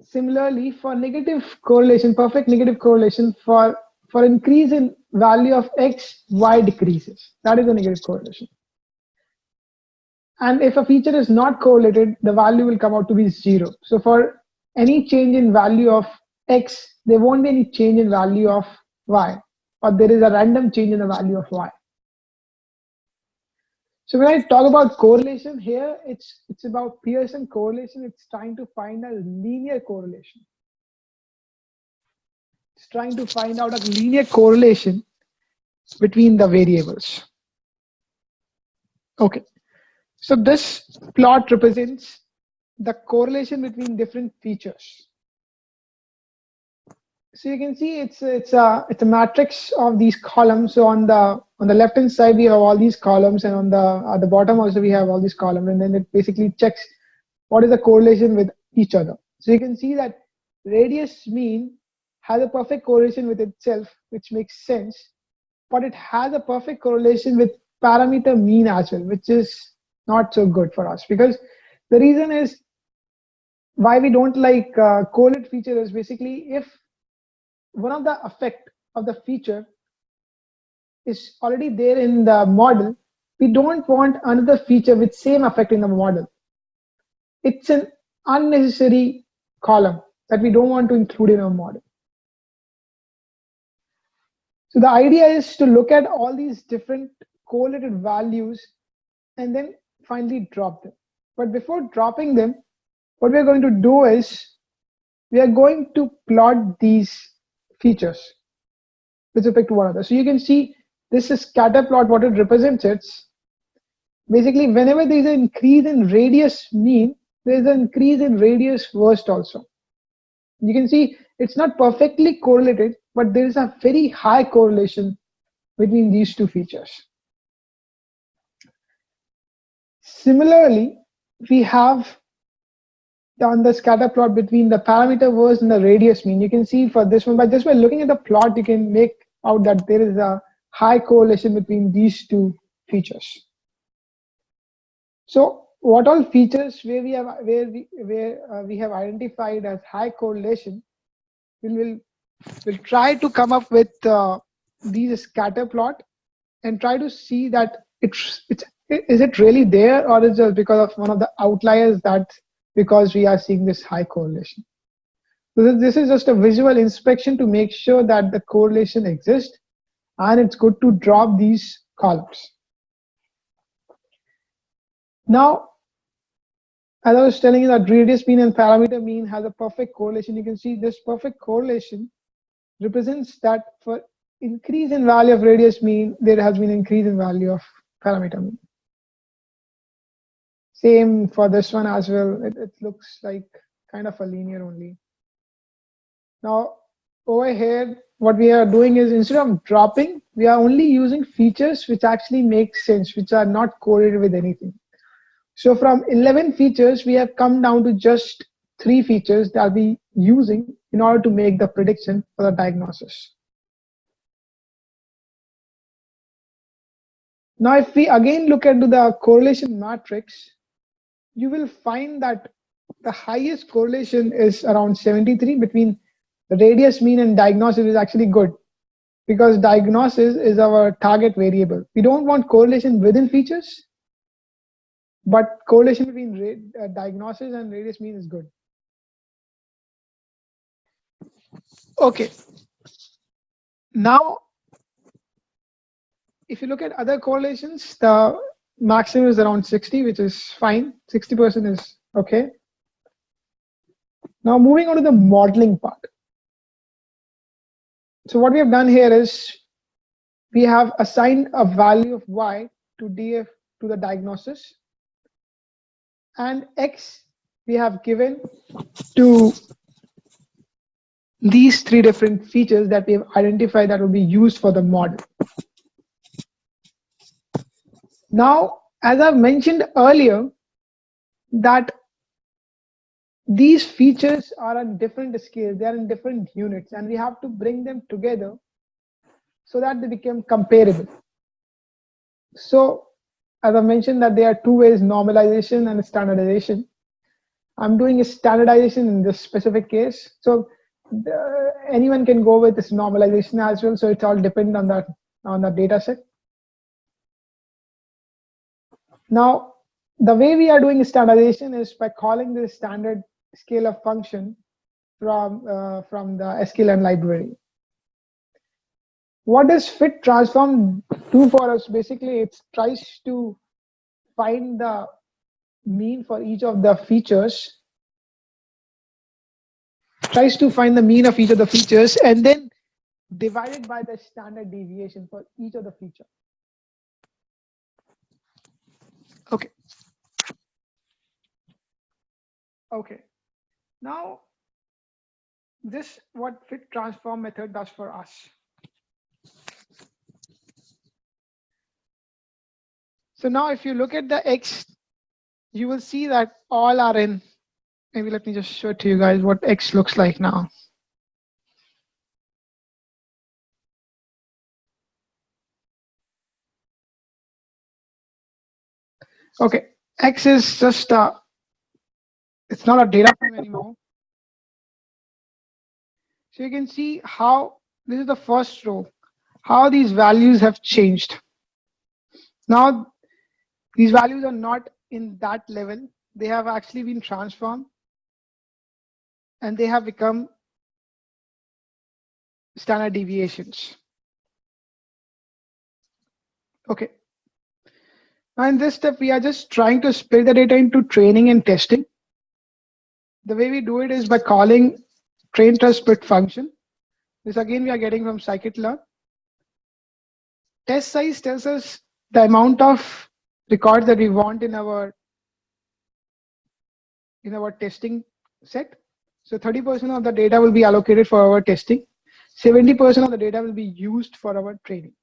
Similarly, for negative correlation, perfect negative correlation, for increase in value of x, y decreases. That is a negative correlation. And if a feature is not correlated, the value will come out to be 0. So for any change in value of x, there won't be any change in value of y, or there is a random change in the value of y. So when I talk about correlation here, it's about Pearson correlation. It's trying to find a linear correlation. It's trying to find out a linear correlation between the variables. Okay, so this plot represents the correlation between different features. So you can see it's a matrix of these columns. So on the left hand side we have all these columns, and on the bottom also we have all these columns, and then it basically checks what is the correlation with each other. So you can see that radius mean has a perfect correlation with itself, which makes sense, but it has a perfect correlation with parameter mean as well, which is not so good for us, because the reason is why we don't like correlate feature is basically if one of the effect of the feature is already there in the model, we don't want another feature with same effect in the model. It's an unnecessary column that we don't want to include in our model. So the idea is to look at all these different correlated values and then finally drop them. But before dropping them, what we're going to do is we are going to plot these features with respect to one another. So you can see this is scatter plot. What it represents, it's basically whenever there is an increase in radius mean, there is an increase in radius worst also. You can see it's not perfectly correlated, but there is a very high correlation between these 2 features. Similarly, we have done the scatter plot between the parameter verse and the radius mean. You can see for this one, but just by looking at the plot, you can make out that there is a high correlation between these two features. So what all features where we have identified as high correlation, we'll try to come up with these scatter plot and try to see that is it really there, or is it because of one of the outliers that because we are seeing this high correlation. So this is just a visual inspection to make sure that the correlation exists, and it's good to drop these columns. Now, as I was telling you that radius mean and parameter mean has a perfect correlation. You can see this perfect correlation represents that for increase in value of radius mean, there has been increase in value of parameter mean. Same for this one as well. It looks like kind of a linear only. Now, over here, what we are doing is instead of dropping, we are only using features which actually make sense, which are not correlated with anything. So from 11 features, we have come down to just 3 features that we'll be using in order to make the prediction for the diagnosis. Now, if we again look at the correlation matrix, you will find that the highest correlation is around 73 between the radius mean and diagnosis is actually good, because diagnosis is our target variable. We don't want correlation within features, but correlation between diagnosis and radius mean is good. Okay. Now, if you look at other correlations, the maximum is around 60, which is fine. 60% is okay. Now, moving on to the modeling part. So what we have done here is we have assigned a value of y to df to the diagnosis, and x we have given to these 3 different features that we have identified that will be used for the model. Now, as I've mentioned earlier, that these features are on different scales, they are in different units, and we have to bring them together so that they become comparable. So, as I mentioned that there are 2 ways, normalization and standardization. I'm doing a standardization in this specific case. So anyone can go with this normalization as well. So it's all dependent on the data set. Now, the way we are doing standardization is by calling this standard scalar function from the sklearn library. What does fit transform do for us? Basically, it tries to find the mean for each of the features, and then divide it by the standard deviation for each of the feature. Okay. Okay. Now, this what fit transform method does for us. So now if you look at the X, you will see that all are in, maybe let me just show it to you guys what X looks like now. Okay, X is just it's not a data frame anymore. So you can see how this is the first row, how these values have changed. Now, these values are not in that level. They have actually been transformed and they have become standard deviations. Okay. Now in this step, we are just trying to split the data into training and testing. The way we do it is by calling train test split function. This again we are getting from scikit-learn. Test size tells us the amount of records that we want in our testing set. So 30% of the data will be allocated for our testing. 70% of the data will be used for our training.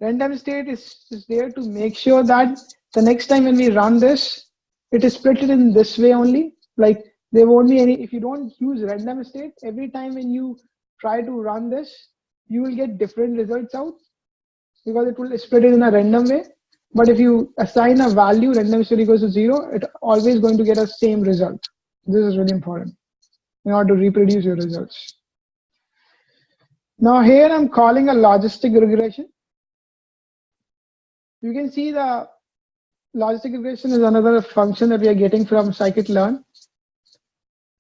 Random state is there to make sure that the next time when we run this, it is split it in this way only. Like there won't be any, if you don't use random state, every time when you try to run this, you will get different results out because it will split it in a random way. But if you assign a value, random state equals to 0, it always going to get a same result. This is really important in order to reproduce your results. Now here I'm calling a logistic regression. You can see the logistic regression is another function that we are getting from scikit-learn.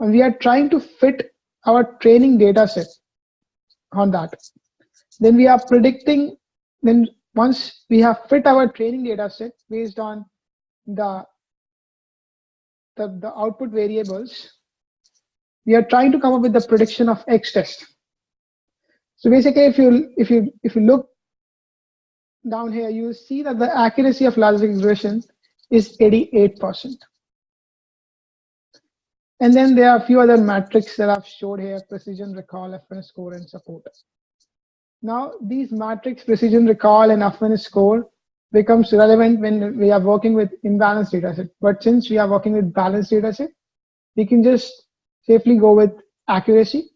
And we are trying to fit our training data set on that. Then we are predicting, then once we have fit our training data set based on the output variables, we are trying to come up with the prediction of X test. So basically, if you look down here, you will see that the accuracy of logistic regression is 88%. And then there are a few other metrics that I've showed here: precision, recall, FNS score, and support. Now, these metrics, precision, recall, and FNS score, becomes relevant when we are working with imbalanced data set. But since we are working with balanced data set, we can just safely go with accuracy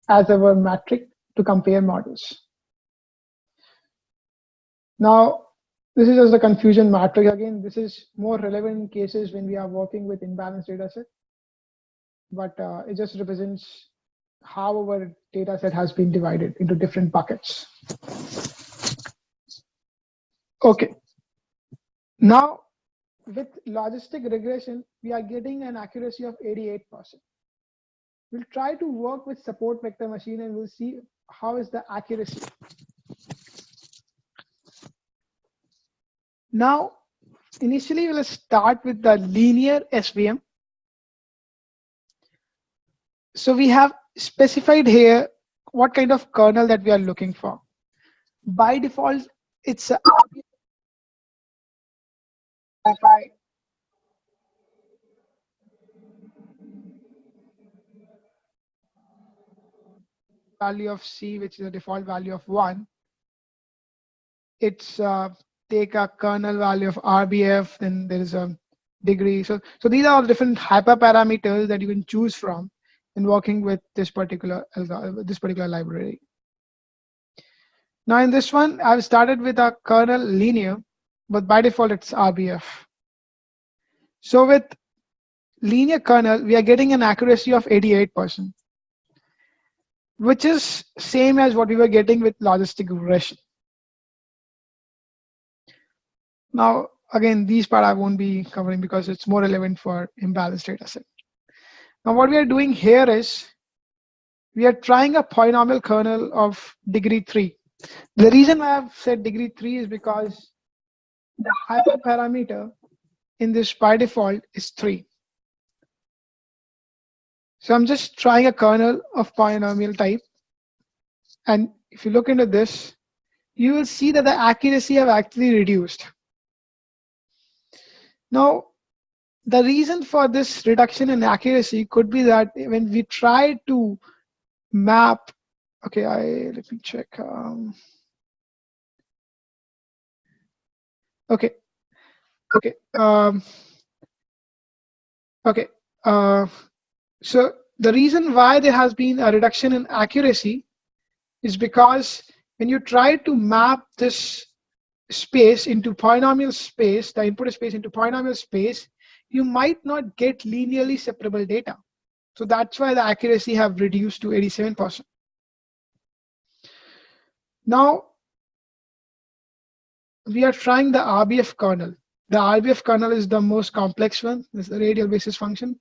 as our metric to compare models. Now, this is just a confusion matrix. Again, this is more relevant in cases when we are working with imbalanced data set, but it just represents how our data set has been divided into different buckets. Okay. Now, with logistic regression, we are getting an accuracy of 88%. We'll try to work with support vector machine and we'll see how is the accuracy. Now, initially, we'll start with the linear SVM. So we have specified here what kind of kernel that we are looking for. By default, it's a value of C, which is a default value of 1. It's take a kernel value of RBF, then there is a degree. So these are all different hyperparameters that you can choose from in working with this particular library. Now in this one, I've started with a kernel linear, but by default it's RBF. So with linear kernel, we are getting an accuracy of 88%, which is same as what we were getting with logistic regression. Now, again, these part I won't be covering because it's more relevant for imbalanced data set. Now, what we are doing here is we are trying a polynomial kernel of degree 3. The reason why I've said degree 3 is because the hyperparameter in this by default is 3. So I'm just trying a kernel of polynomial type. And if you look into this, you will see that the accuracy have actually reduced. Now, the reason for this reduction in accuracy could be that when we try to map, okay, let me check. Okay. So the reason why there has been a reduction in accuracy is because when you try to map this space into polynomial space, the input space into polynomial space, you might not get linearly separable data. So that's why the accuracy have reduced to 87%. Now, we are trying the RBF kernel. The RBF kernel is the most complex one. This is the radial basis function.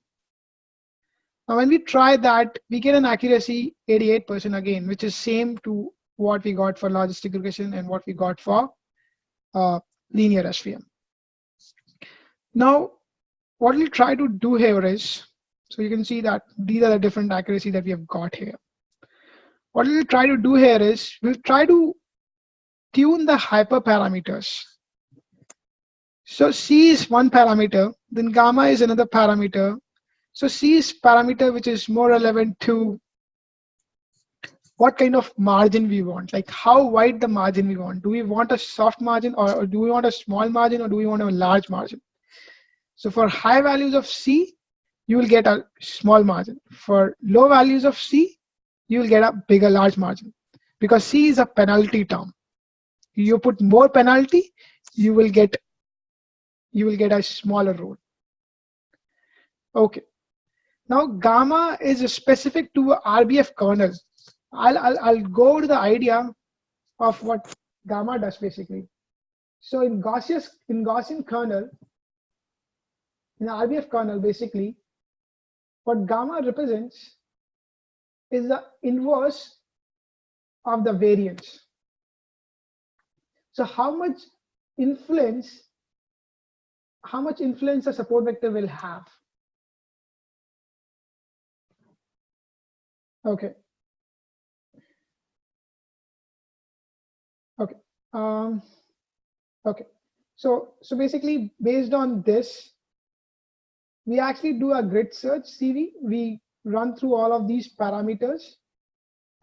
Now, when we try that, we get an accuracy 88% again, which is same to what we got for logistic regression and what we got for linear SVM. Now, what we'll try to do here is, so you can see that these are the different accuracy that we have got here. What we'll try to do here is, we'll try to tune the hyperparameters. So C is one parameter, then gamma is another parameter. So C is parameter which is more relevant to what kind of margin we want, like how wide the margin we want. Do we want a soft margin, or do we want a small margin, or do we want a large margin? So for high values of C, you will get a small margin. For low values of C, you will get a bigger large margin, because C is a penalty term. You put more penalty, you will get a smaller road. Okay. Now gamma is specific to RBF kernel. I'll go to the idea of what gamma does basically. So in Gaussian kernel, in the RBF kernel, basically, what gamma represents is the inverse of the variance. So how much influence a support vector will have. Okay. Okay. Okay. So basically, based on this, we actually do a grid search CV. We run through all of these parameters,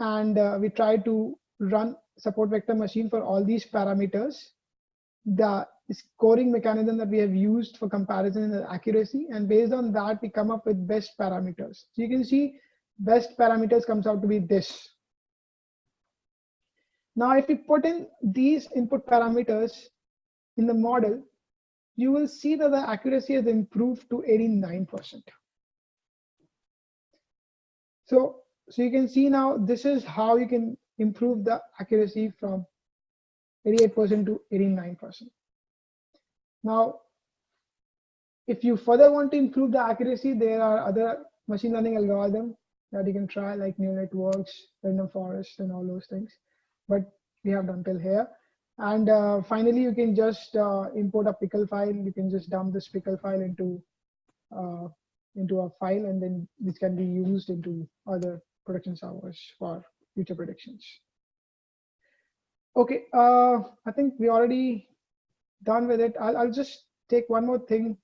and we try to run support vector machine for all these parameters. The scoring mechanism that we have used for comparison is accuracy, and based on that, we come up with best parameters. So you can see best parameters comes out to be this. Now, if we put in these input parameters in the model, you will see that the accuracy has improved to 89%. So you can see now this is how you can improve the accuracy from 88% to 89%. Now, if you further want to improve the accuracy, there are other machine learning algorithms that you can try, like neural networks, random forest, and all those things. But we have done till here. And finally, you can just import a pickle file. You can just dump this pickle file into a file, and then this can be used into other production servers for future predictions. Okay, I think we already done with it. I'll just take one more thing.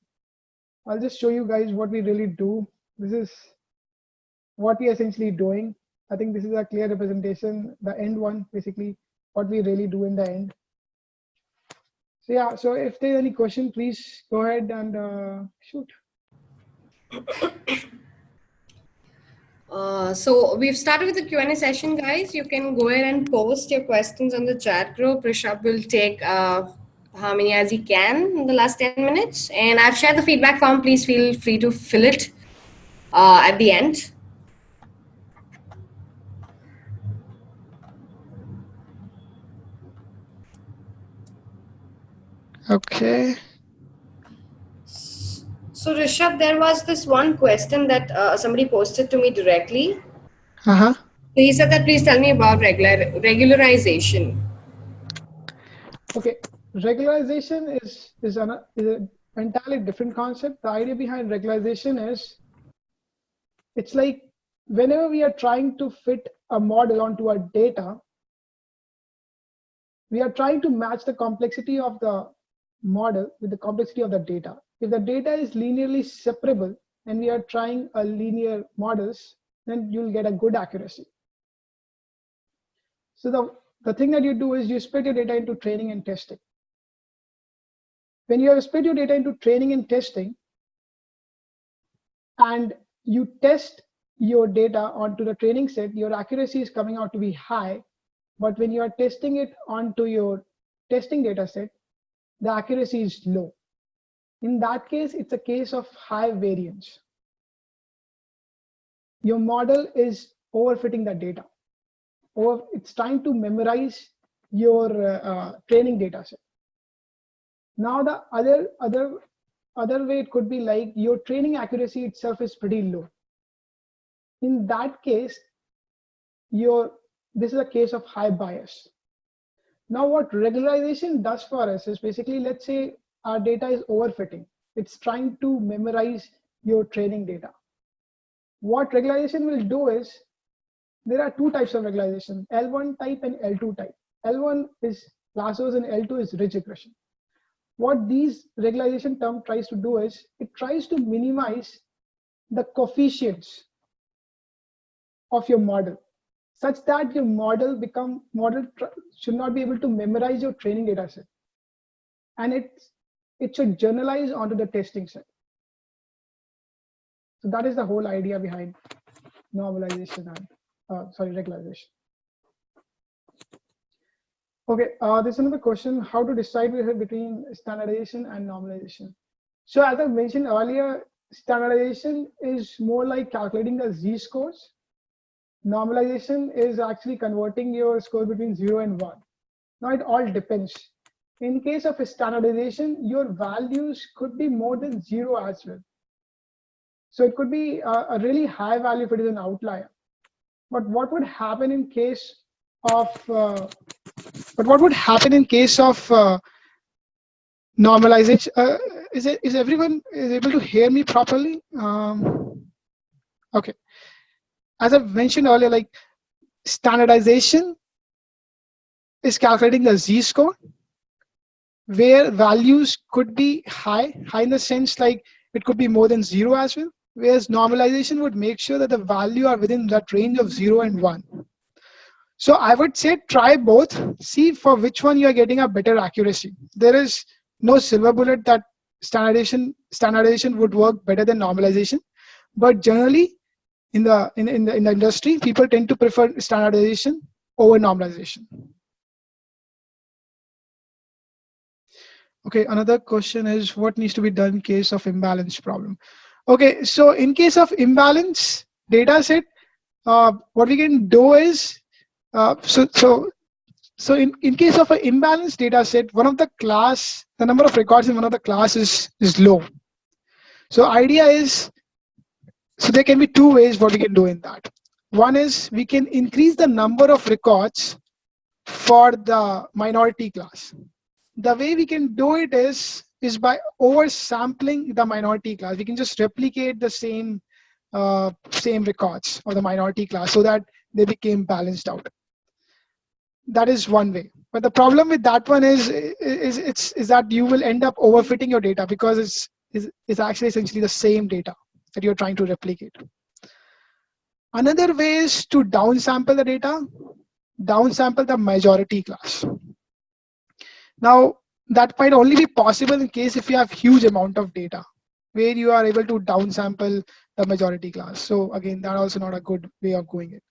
I'll just show you guys what we really do. This is what we are essentially doing. I think this is a clear representation, the end one, basically what we really do in the end. So yeah, so if there's any question, please go ahead and shoot. So we've started with the Q&A session, guys. You can go ahead and post your questions on the chat group. Rishabh will take how many as he can in the last 10 minutes. And I've shared the feedback form. Please feel free to fill it at the end. Okay. So Rishabh, there was this one question that somebody posted to me directly. Uh-huh. He said that please tell me about regularization. Okay, regularization is an entirely different concept. The idea behind regularization is, it's like whenever we are trying to fit a model onto our data, we are trying to match the complexity of the model with the complexity of the data. If the data is linearly separable and we are trying a linear models, then you'll get a good accuracy. So the thing that you do is you split your data into training and testing. When you have split your data into training and testing, and you test your data onto the training set, your accuracy is coming out to be high. But when you are testing it onto your testing data set, the accuracy is low. In that case, it's a case of high variance. Your model is overfitting the data, or it's trying to memorize your training data set. Now the other way it could be like your training accuracy itself is pretty low. In that case, this is a case of high bias. Now what regularization does for us is basically, let's say our data is overfitting. It's trying to memorize your training data. What regularization will do is, there are two types of regularization, L1 type and L2 type. L1 is lassos and L2 is ridge regression. What these regularization term tries to do is, it tries to minimize the coefficients of your model. such that your model should not be able to memorize your training data set, and it should generalize onto the testing set. So that is the whole idea behind normalization and regularization. Okay, there's another question: how to decide between standardization and normalization? So as I mentioned earlier, standardization is more like calculating the z-scores. Normalization is actually converting your score between 0 and 1. Now it all depends. In case of standardization, your values could be more than 0 as well. So it could be a really high value if it is an outlier. But what would happen in case of normalization? Is everyone able to hear me properly? Okay. As I've mentioned earlier, like standardization is calculating the z-score, where values could be high in the sense like it could be more than 0 as well. Whereas normalization would make sure that the value are within that range of 0 and 1. So I would say try both, see for which one you are getting a better accuracy. There is no silver bullet that standardization would work better than normalization, but generally in the industry, people tend to prefer standardization over normalization. Okay, another question is what needs to be done in case of imbalance problem. Okay, so in case of imbalance data set, what we can do is, so in case of an imbalanced data set, the number of records in one of the classes is low. So idea is, so there can be two ways what we can do in that. One is we can increase the number of records for the minority class. The way we can do it is by oversampling the minority class. We can just replicate the same records of the minority class so that they became balanced out. That is one way. But the problem with that one is that you will end up overfitting your data because it's actually essentially the same data that you're trying to replicate. Another way is to downsample the data, downsample the majority class. Now, that might only be possible in case if you have huge amount of data where you are able to downsample the majority class. So again, that's also not a good way of going it.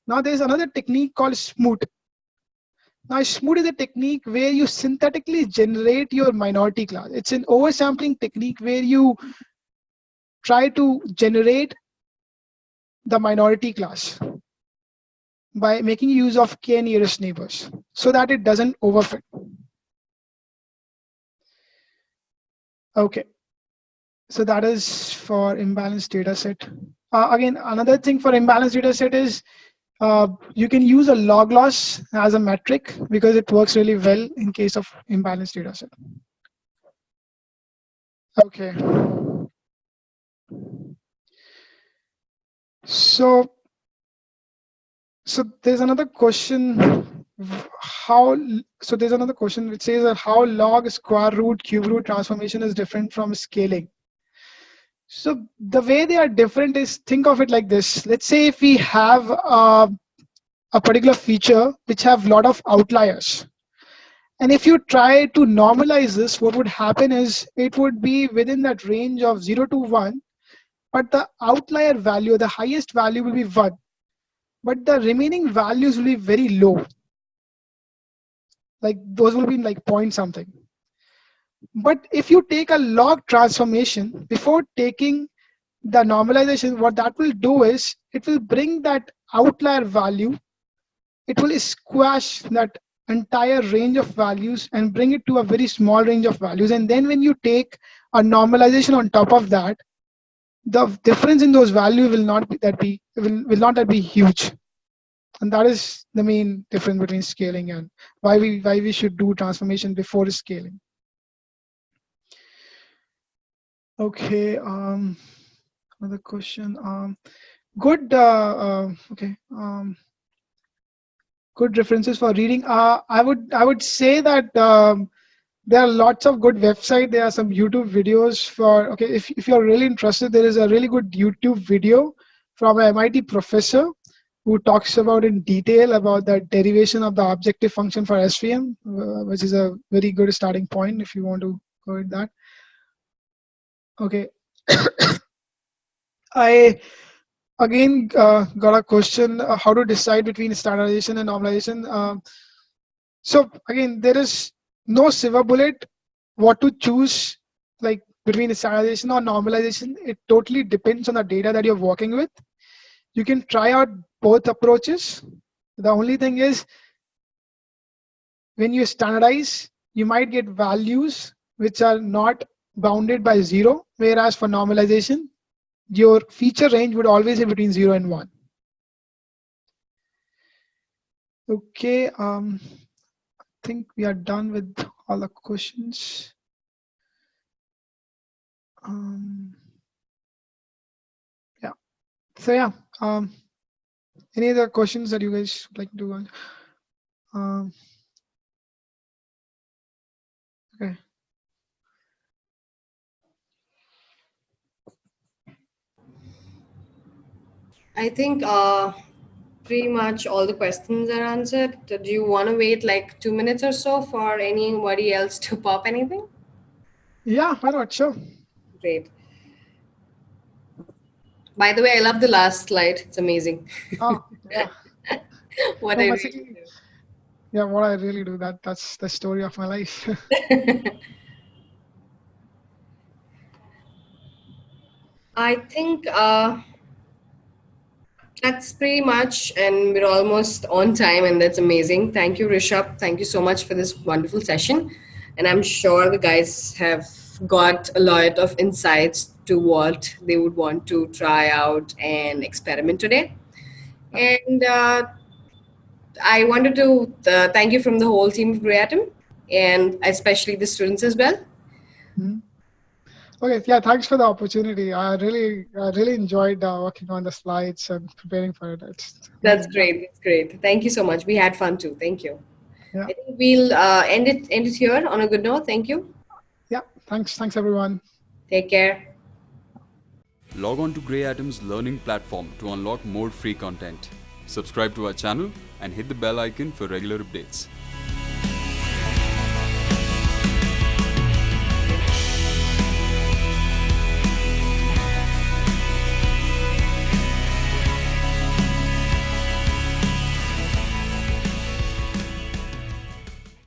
Now there's another technique called smooth. Now smooth is a technique where you synthetically generate your minority class. It's an oversampling technique where you try to generate the minority class by making use of k nearest neighbors so that it doesn't overfit. Okay, so that is for imbalanced data set. Again, another thing for imbalanced data set is you can use a log loss as a metric because it works really well in case of imbalanced data set. Okay. So there's another question. There's another question which says that how log, square root, cube root transformation is different from scaling. So the way they are different is, think of it like this. Let's say if we have a particular feature which have a lot of outliers, and if you try to normalize this, what would happen is it would be within that range of 0 to 1, but the outlier value, the highest value will be 1, but the remaining values will be very low. Like those will be like point something. But if you take a log transformation before taking the normalization, what that will do is it will bring that outlier value, it will squash that entire range of values and bring it to a very small range of values. And then when you take a normalization on top of that, the difference in those values will not be huge. And that is the main difference between scaling and why we should do transformation before scaling. Okay, another question. Good. Okay. Good references for reading. I would say that there are lots of good websites. There are some YouTube videos for. Okay, if you're really interested, there is a really good YouTube video from an MIT professor who talks about in detail about the derivation of the objective function for SVM, which is a very good starting point if you want to go with that. Okay. I again got a question, how to decide between standardization and normalization. So again, there is no silver bullet what to choose, like between standardization or normalization. It totally depends on the data that you're working with. You can try out both approaches. The only thing is, when you standardize, you might get values which are not bounded by 0, whereas for normalization, your feature range would always be between 0 and 1. Okay, I think we are done with all the questions. Yeah. So yeah, any other questions that you guys would like to do? Okay. I think pretty much all the questions are answered. Do you want to wait like 2 minutes or so for anybody else to pop anything? Yeah, why not? Sure. Great. By the way, I love the last slide. It's amazing. Oh, yeah. What No, I really basically, yeah, what I really do, that's the story of my life. do. I think that's pretty much, and we're almost on time, and that's amazing. Thank you, Rishabh. Thank you so much for this wonderful session. And I'm sure the guys have got a lot of insights to what they would want to try out and experiment today. And I wanted to thank you from the whole team of GreyAtom, and especially the students as well. Mhm. Okay, yeah, thanks for the opportunity. I really enjoyed working on the slides and preparing for it. It's That's amazing. Yeah. great. That's great. Thank you so much. We had fun too. Thank you. Yeah. I think we'll end it here on a good note. Thank you. Yeah. Thanks everyone. Take care. Log on to GreyAtom's learning platform to unlock more free content. Subscribe to our channel and hit the bell icon for regular updates.